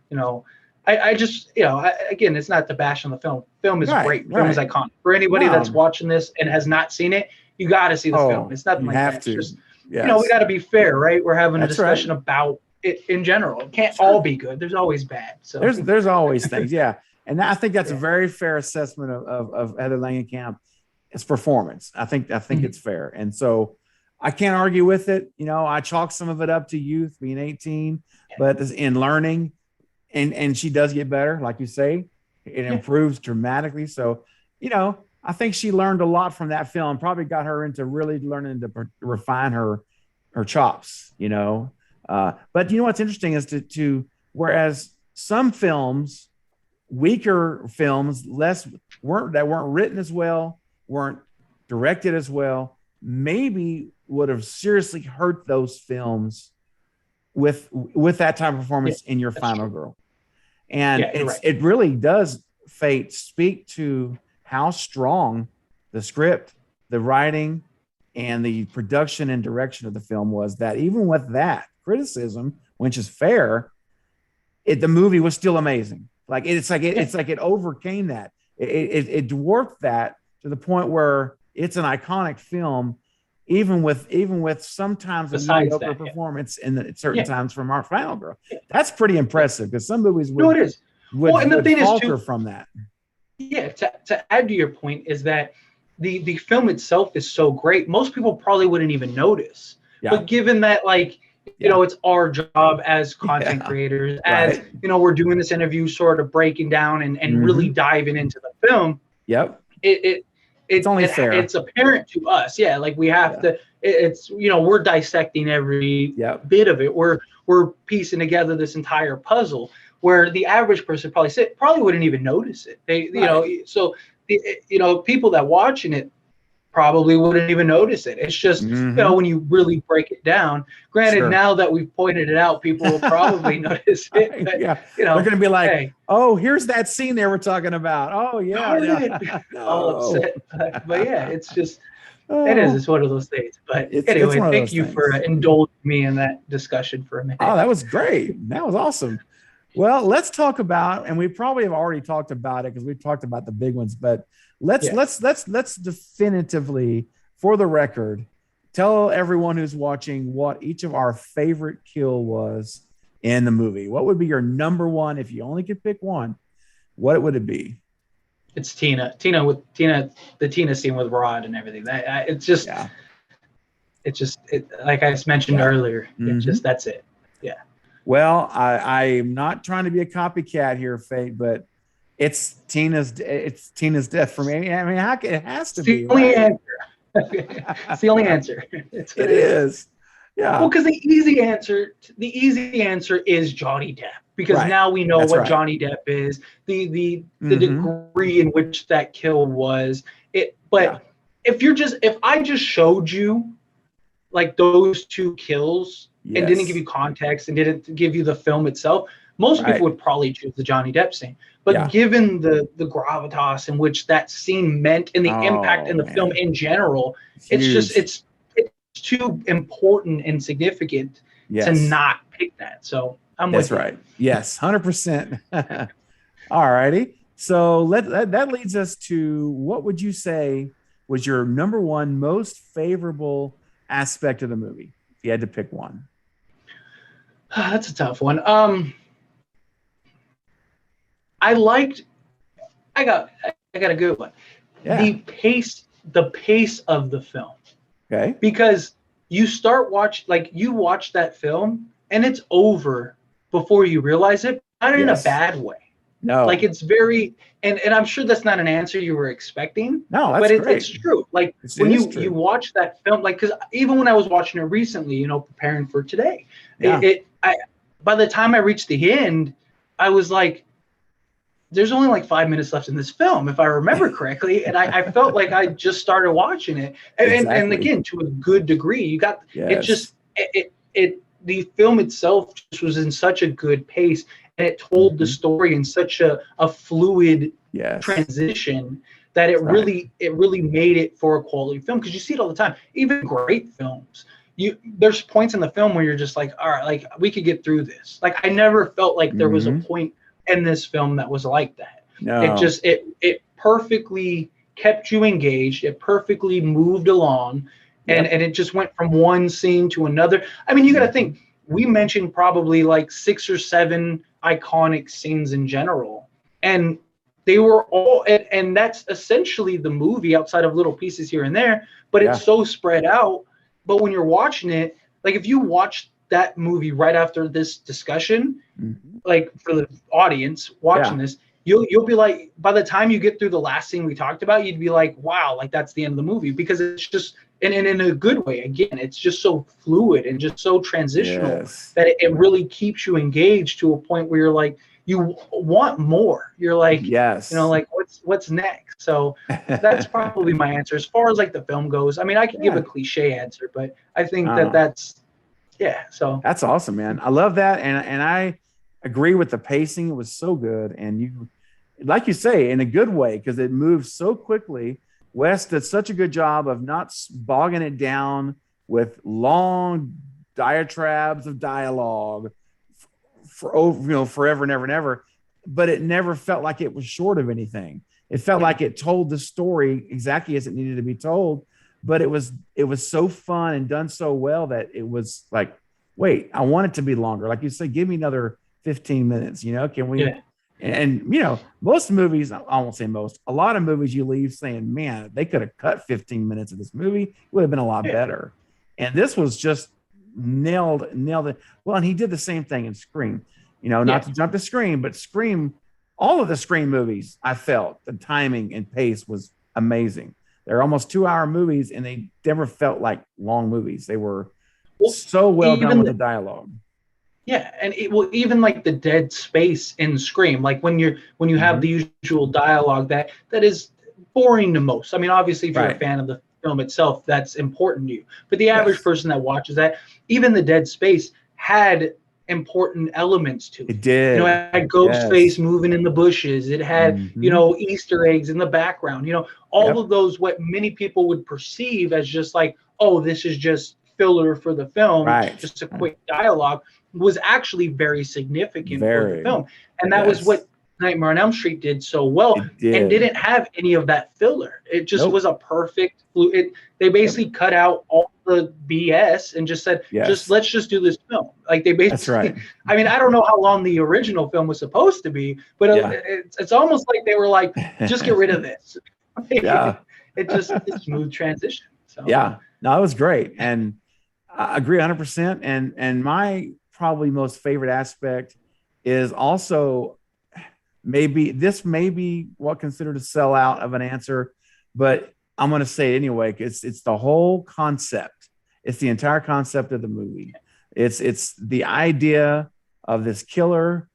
I just, again, it's not to bash on the film. Film is great. Film is iconic. For anybody that's watching this and has not seen it, you got to see the film. It's nothing like that. It's just, we got to be fair, right? We're having a discussion about it in general. It can't all be good. There's always bad. So there's always things. Yeah. And I think that's a very fair assessment of Heather Langenkamp's performance. I think it's fair. And so I can't argue with it. I chalk some of it up to youth, being 18, but in learning, and she does get better, like you say, it improves dramatically. So, I think she learned a lot from that film, probably got her into really learning to refine her chops, but what's interesting is to whereas some films, weaker films, weren't written as well, weren't directed as well, maybe would have seriously hurt those films with that type of performance in your final girl. And it really does, Fate, speak to how strong the script, the writing, and the production and direction of the film was, that even with that criticism, which is fair, the movie was still amazing. It's like it overcame that. It dwarfed that to the point where it's an iconic film, even with sometimes a mediocre performance in certain times from our final girl. That's pretty impressive, because some movies would falter from that. Yeah, to add to your point is that the film itself is so great, most people probably wouldn't even notice. Yeah. But given that, it's our job as content creators, as we're doing this interview, sort of breaking down and really diving into the film. Yep. It's only fair. It's apparent to us. Yeah, we have to. It's we're dissecting every bit of it. We're piecing together this entire puzzle, where the average person probably wouldn't even notice it. So people that watching it probably wouldn't even notice it. It's just when you really break it down. Granted, now that we've pointed it out, people will probably notice it. But, they're going to be like, hey, "Oh, here's that scene they were talking about." Oh yeah, all upset. But yeah, it's just it is. It's one of those things. But anyway, thank you for indulging me in that discussion for a minute. Oh, that was great. That was awesome. Well, let's talk about, and we probably have already talked about it because we've talked about the big ones, but let's definitively, for the record, tell everyone who's watching what each of our favorite kill was in the movie. What would be your number one if you only could pick one? What would it be? It's Tina, the Tina scene with Rod and everything. It's just like I mentioned earlier. It's just, that's it. Yeah. Well, I'm not trying to be a copycat here, Fate, but it's Tina's death for me. I mean, it has to be. It's the only answer. It is. Yeah. Well, because the easy answer is Johnny Depp, because now we know what Johnny Depp is, the degree in which that kill was. If I just showed you those two kills and didn't give you context and didn't give you the film itself, most people would probably choose the Johnny Depp scene. But given the gravitas in which that scene meant and the impact in the film in general, it's too important and significant to not pick that. So that's right. Yes, 100%. All righty. So that leads us to, what would you say was your number one most favorable aspect of the movie, if you had to pick one? That's a tough one. I got a good one. Yeah. The pace of the film. Okay. Because you watch that film and it's over before you realize it, not in a bad way. No. Like, it's very, and I'm sure that's not an answer you were expecting. No, that's but it's true. Like, when you watch that film, like, because even when I was watching it recently, preparing for today, by the time I reached the end, I was like, there's only like 5 minutes left in this film, if I remember correctly. And I felt like I just started watching it. And again, to a good degree, you got the film itself just was in such a good pace, and it told the story in such a fluid transition that it really made it for a quality film. Because you see it all the time, even great films. There's points in the film where you're just like, all right, like, we could get through this. Like, I never felt like there was a point in this film that was like that. No. It perfectly kept you engaged. It perfectly moved along, and it just went from one scene to another. I mean, you got to think, we mentioned probably like 6 or 7 iconic scenes in general, and they were all, and that's essentially the movie outside of little pieces here and there, but it's so spread out. But when you're watching it, like, if you watch that movie right after this discussion, like, for the audience watching this, you'll be like, by the time you get through the last scene we talked about, you'd be like, wow, like, that's the end of the movie, because it's just, and in a good way, again, it's just so fluid and just so transitional that it really keeps you engaged to a point where you're like, you want more. You're like, like, what's next? So that's probably my answer as far as like the film goes. I mean, I could give a cliche answer, but I think that's so that's awesome, man. I love that, and I agree with the pacing. It was so good, and you, like you say, in a good way, because it moves so quickly. Wes did such a good job of not bogging it down with long diatribes of dialogue for forever and ever and ever, but it never felt like it was short of anything. It felt like it told the story exactly as it needed to be told, but it was so fun and done so well that it was like, wait, I want it to be longer. Like you say, give me another 15 minutes, can we? Yeah. And, most movies, I won't say most, a lot of movies you leave saying, man, they could have cut 15 minutes of this movie. It would have been a lot better. And this was just nailed it. Well, and he did the same thing in Scream, not to jump to Scream, but Scream, all of the Scream movies, I felt the timing and pace was amazing. They're almost 2-hour movies, and they never felt like long movies. They were so well done with the dialogue. Yeah, and even like the dead space in Scream, like when you have the usual dialogue that is boring to most. I mean, obviously, if you're a fan of the film itself, that's important to you. But the average person that watches that, even the dead space had important elements to it. It did. It had Ghostface moving in the bushes. It had, Easter eggs in the background. All of those, what many people would perceive as just like, oh, this is just filler for the film, just a quick dialogue, was actually very significant for the film. And that was what Nightmare on Elm Street did so well, and didn't have any of that filler. It just was a perfect they basically cut out all the BS and just said, let's just do this film. Like, they basically, I mean, I don't know how long the original film was supposed to be, but it's almost like they were like, just get rid of this. It's a smooth transition. So no, it was great. And I agree 100%. And my probably most favorite aspect is also, maybe what considered a sellout of an answer, but I'm going to say it anyway, because it's the whole concept. It's the entire concept of the movie. It's the idea of this killer,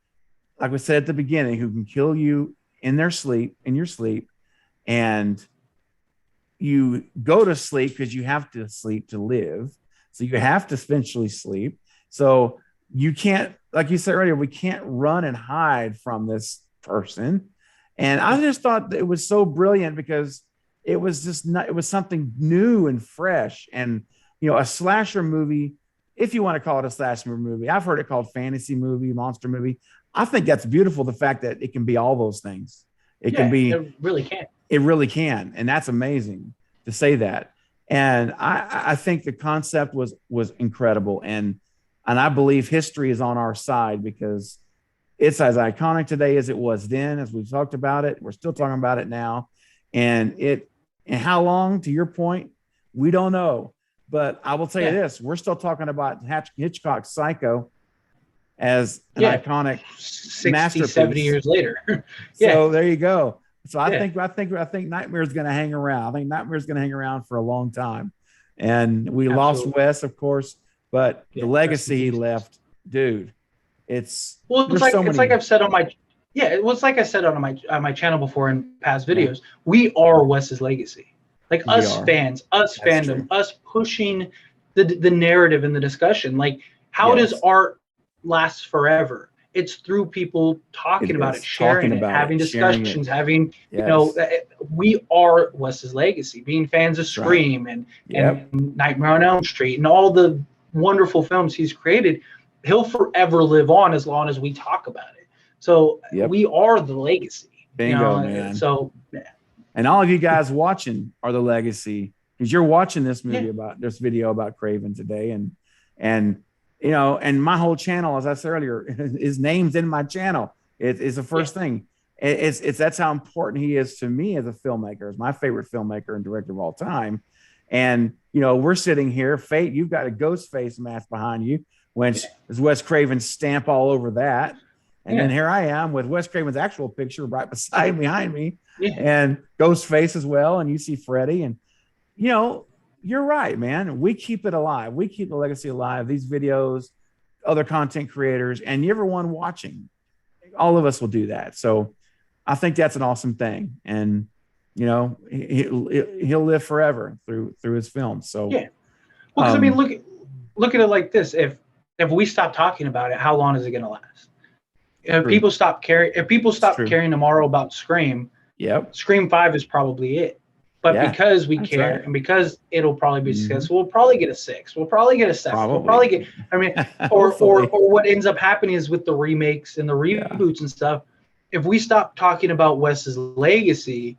like we said at the beginning, who can kill you in your sleep, and you go to sleep because you have to sleep to live. So you have to eventually sleep. So you can't, like you said earlier, we can't run and hide from this person. And I just thought it was so brilliant because it was just not, it was something new and fresh. And, a slasher movie, if you want to call it a slasher movie, I've heard it called fantasy movie, monster movie. I think that's beautiful. The fact that it can be all those things. It can be, it really can. It really can. And that's amazing to say that. And I think the concept was incredible. And I believe history is on our side because it's as iconic today as it was then, as we've talked about it. We're still talking about it now. And how long, to your point, we don't know. But I will tell you this, we're still talking about Hitchcock's Psycho as an iconic 60, masterpiece. 70 years later. So there you go. So I think Nightmare is going to hang around. I think Nightmare is going to hang around for a long time. And we lost Wes, of course, but the legacy he left, dude, it's like I've said on my it was like I said on my channel before in past videos. We are Wes's legacy. Like fans, fandom, us pushing the narrative and the discussion. Like, how does art last forever? It's through people talking about it, sharing it, having discussions, having, we are Wes's legacy, being fans of Scream and Nightmare on Elm Street and all the wonderful films he's created. He'll forever live on as long as we talk about it. So we are the legacy. Bingo, man. So, and all of you guys watching are the legacy because you're watching this movie about this video about Craven today. And my whole channel, as I said earlier, his name's in my channel. It's the first thing. It's that's how important he is to me as a filmmaker. He's my favorite filmmaker and director of all time. And, we're sitting here, Fate, you've got a ghost face mask behind you, which is Wes Craven's stamp all over that. And then here I am with Wes Craven's actual picture right behind me and Ghostface as well. And you see Freddy. And, you're right, man. We keep it alive. We keep the legacy alive. These videos, other content creators, and everyone watching. All of us will do that. So I think that's an awesome thing. And, he'll live forever through his films. So, well, because I mean, look at it like this. If we stop talking about it, how long is it going to last? If people stop caring tomorrow about Scream, Scream 5 is probably it. But because we care and because it'll probably be successful, we'll probably get a 6. We'll probably get a 7. We'll probably get, or what ends up happening is with the remakes and the reboots and stuff, if we stop talking about Wes's legacy,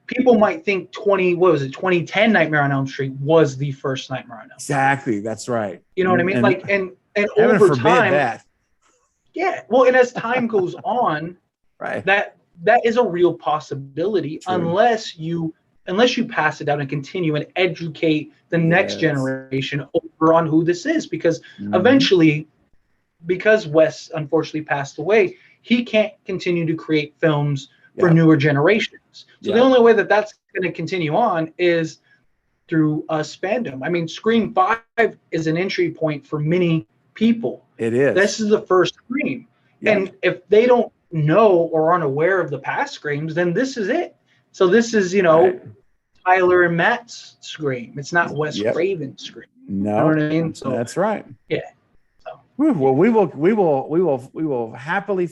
people might think 2010 Nightmare on Elm Street was the first Nightmare on Elm Street. Exactly. That's right. You know what I mean? Like, and over time, and as time goes on, that is a real possibility. Unless you pass it down and continue and educate the next generation over on who this is, because eventually, because Wes unfortunately passed away, he can't continue to create films for newer generations. So the only way that that's going to continue on is through us fandom. I mean, Scream 5 is an entry point for many people. It is. This is the first Scream. And if they don't know or aren't aware of the past Screams, then this is it. So this is, Tyler and Matt's Scream. It's not Wes Craven's Scream. No, you know what I mean? So that's right. Yeah. So. Well, we will happily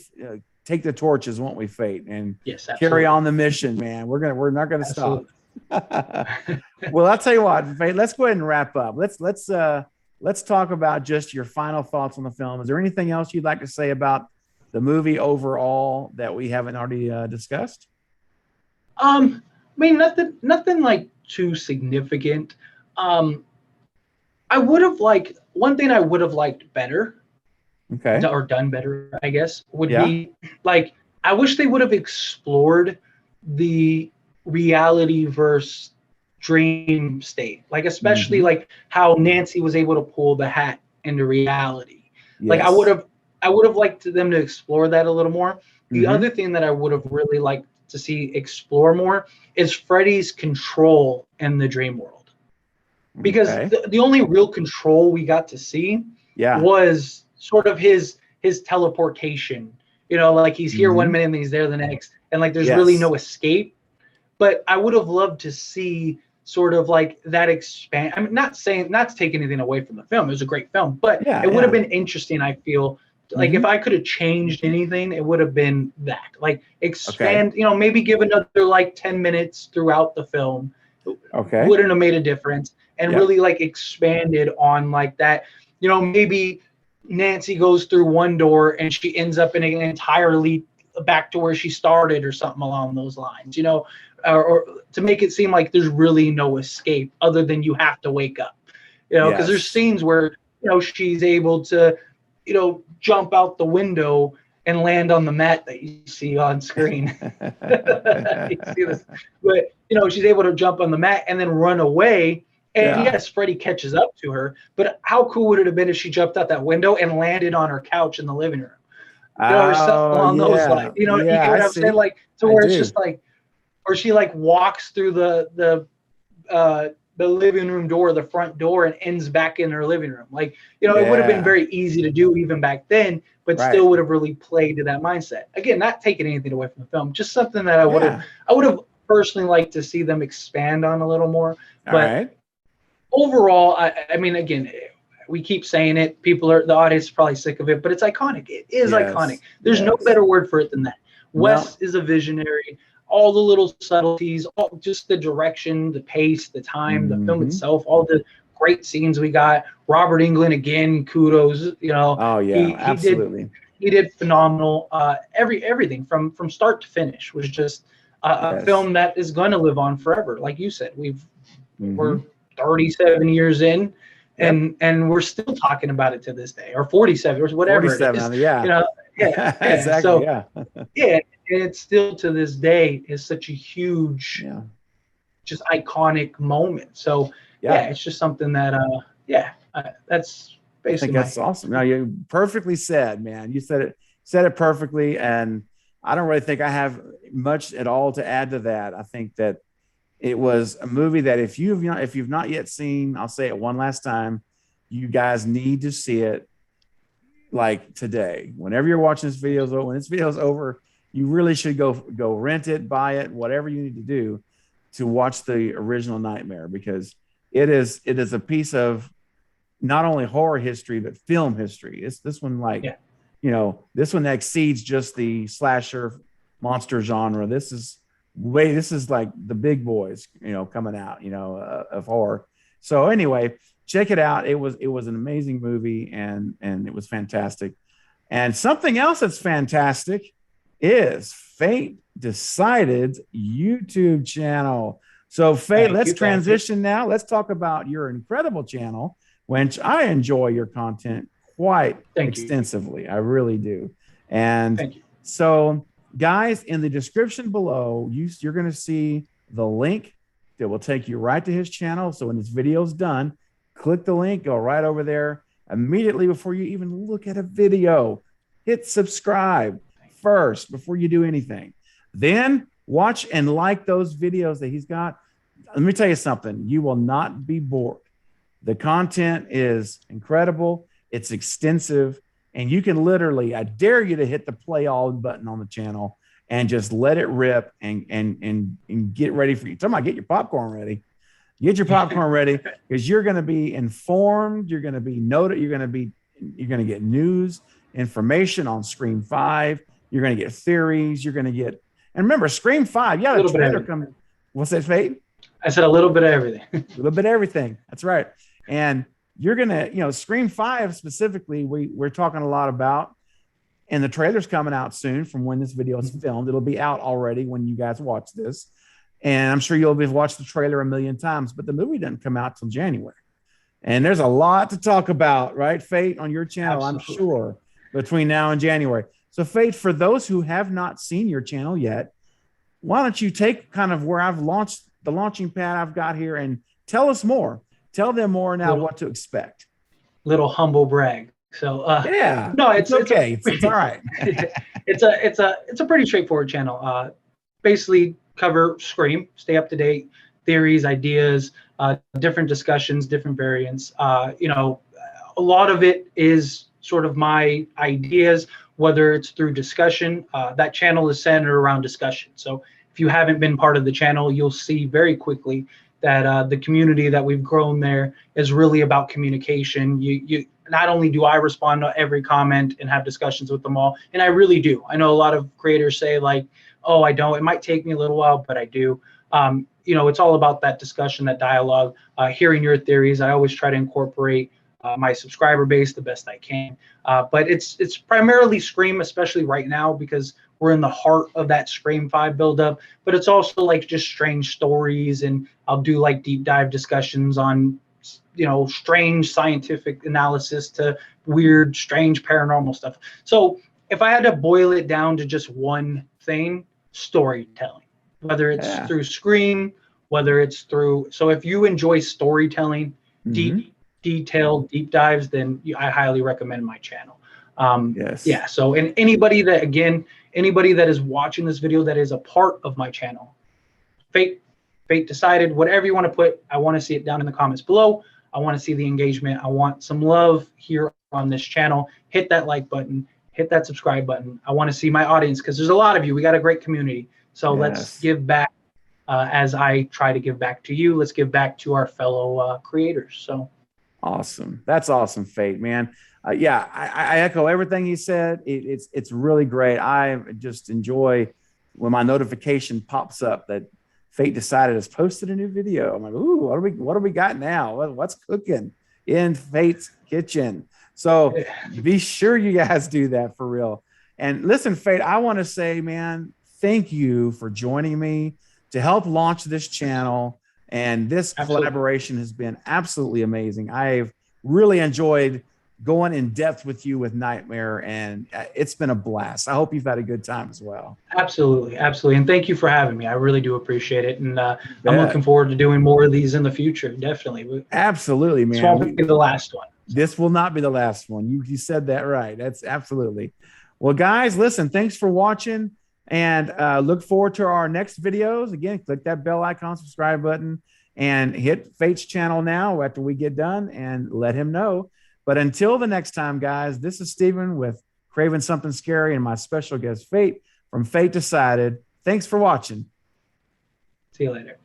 take the torches, won't we, Fate, and carry on the mission, man. We're not gonna stop. Well, I'll tell you what, Fate. Let's go ahead and wrap up. Let's talk about just your final thoughts on the film. Is there anything else you'd like to say about the movie overall that we haven't already discussed? I mean, nothing like too significant. I would have liked one thing I would have liked better. Okay. Or done better, I guess, would be like, I wish they would have explored the reality versus dream state, like especially like how Nancy was able to pull the hat into reality. Like I would have liked them to explore that a little more. The other thing that I would have really liked to see explore more is Freddy's control in the dream world, because the only real control we got to see was sort of his teleportation. Like he's here one minute and he's there the next, and like there's really no escape. But I would have loved to see sort of like that expand. I'm not to take anything away from the film. It was a great film, but Yeah, it would have yeah. been interesting. I feel like if I could have changed anything, it would have been that. Like expand, you know, maybe give another like 10 minutes throughout the film. Okay. Wouldn't have made a difference, and Yep. really like expanded on like that. You know, maybe Nancy goes through one door and she ends up in an entirely back to where she started or something along those lines, you know, or to make it seem like there's really no escape other than you have to wake up, you know, because there's Yes. scenes where, you know, she's able to, you know, jump out the window and land on the mat that you see on screen. You see this, but you know, she's able to jump on the mat and then run away. And Yeah. yes, Freddy catches up to her, but how cool would it have been if she jumped out that window and landed on her couch in the living room? You know, or something along those lines. You know, you yeah, get what I I'm see. saying? Like to I where it's do. just like, or she like walks through the living room door, the front door, and ends back in her living room. Like, you know, it would have been Yeah. very easy to do even back then, but Right. still would have really played to that mindset. Again, not taking anything away from the film, just something that I would have personally liked to see them expand on a little more. All But right. overall, I mean, again, we keep saying it. The audience is probably sick of it, but it's iconic. It is Yes. iconic. There's no Yes. better word for it than that. No. Wes is a visionary. All the little subtleties, just the direction, the pace, the time, the film Mhm. itself, all the great scenes we got. Robert Englund again, kudos. You know, Oh yeah, absolutely. he did phenomenal. Everything from start to finish was just a Yes. film that is going to live on forever. Like you said, we're Mhm. 37 years in, Yep. and we're still talking about it to this day, or 47 or whatever 47. it is. Yeah. You know, yeah. Exactly. So Yeah. yeah, and it's still to this day is such a huge, Yeah. just iconic moment. So Yeah. yeah, it's just something that that's I basically think that's awesome. No, you perfectly said, man. You said it perfectly, and I don't really think I have much at all to add to that. I think that it was a movie that if you've not yet seen, I'll say it one last time, you guys need to see it like today. Whenever you're watching this video, when this video is over, you really should go rent it, buy it, whatever you need to do to watch the original Nightmare, because it is a piece of not only horror history but film history. It's this one, like, you know, this one exceeds just the slasher monster genre. This is like the big boys, you know, coming out, you know, of horror. So anyway, check it out. It was an amazing movie, and it was fantastic. And something else that's fantastic is Fate Decided's YouTube channel. So Fate, let's transition now. Let's talk about your incredible channel, which I enjoy your content quite extensively. I really do. And so, guys, in the description below, you're going to see the link that will take you right to his channel. So when this video is done, click the link, go right over there immediately before you even look at a video. Hit subscribe first before you do anything. Then watch and like those videos that he's got. Let me tell you something. You will not be bored. The content is incredible. It's extensive. And you can literally, I dare you to hit the play all button on the channel and just let it rip and get ready for you. Talking about get your popcorn ready. Get your popcorn ready, because you're going to be informed. You're going to be noted. You're going to get news, information on Scream 5. You're going to get theories. You're going to get, and remember, Scream 5. Yeah, the trailer coming. What's that, Fate? I said a little bit of everything. A little bit of everything. That's right. And you're going to, you know, Scream 5 specifically, we're talking a lot about, and the trailer's coming out soon from when this video is filmed. It'll be out already when you guys watch this. And I'm sure you'll have watched the trailer a million times, but the movie doesn't come out till January. And there's a lot to talk about, right, Fate, on your channel, absolutely. I'm sure, between now and January. So, Fate, for those who have not seen your channel yet, why don't you take kind of where I've launched the launching pad I've got here and tell us more. Tell them more now what to expect. Little humble brag. So yeah, no, it's okay. It's all right. it's a pretty straightforward channel. Basically cover Scream, stay up to date, theories, ideas, different discussions, different variants. You know, a lot of it is sort of my ideas, whether it's through discussion. That channel is centered around discussion. So if you haven't been part of the channel, you'll see very quickly that the community that we've grown there is really about communication. You not only do I respond to every comment and have discussions with them all, and I really do. I know a lot of creators say like, oh, I don't. It might take me a little while, but I do. It's all about that discussion, that dialogue, hearing your theories. I always try to incorporate my subscriber base the best I can. But it's primarily Scream, especially right now, because we're in the heart of that Scream 5 buildup. But it's also like just strange stories, and I'll do like deep dive discussions on, strange scientific analysis to weird, strange paranormal stuff. So if I had to boil it down to just one thing, storytelling, whether it's through Scream, whether it's through. So if you enjoy storytelling, detailed deep dives, then I highly recommend my channel. Yes. Yeah. So, and anybody that is watching this video that is a part of my channel, fate decided, whatever you want to put, I want to see it down in the comments below. I want to see the engagement. I want some love here on this channel. Hit that like button, hit that subscribe button. I want to see my audience, because there's a lot of you. We got a great community. So let's give back as I try to give back to you. Let's give back to our fellow creators. So awesome. That's awesome, Fate, man. I echo everything you said. It's really great. I just enjoy when my notification pops up that Fate Decided has posted a new video. I'm like, ooh, what do we got now? What's cooking in Fate's kitchen? So be sure you guys do that for real. And listen, Fate, I want to say, man, thank you for joining me to help launch this channel. And this collaboration has been absolutely amazing. I've really enjoyed going in depth with you with Nightmare, and it's been a blast. I hope you've had a good time as well. Absolutely. And thank you for having me. I really do appreciate it. And I'm looking forward to doing more of these in the future. Definitely. Absolutely, man. This won't be the last one. This will not be the last one. You said that right. That's absolutely. Well, guys, listen, thanks for watching, and look forward to our next videos. Again, click that bell icon, subscribe button, and hit Fate's channel now after we get done, and let him know. But until the next time, guys, this is Steven with Craven Something Scary and my special guest, Fate from Fate Decided. Thanks for watching. See you later.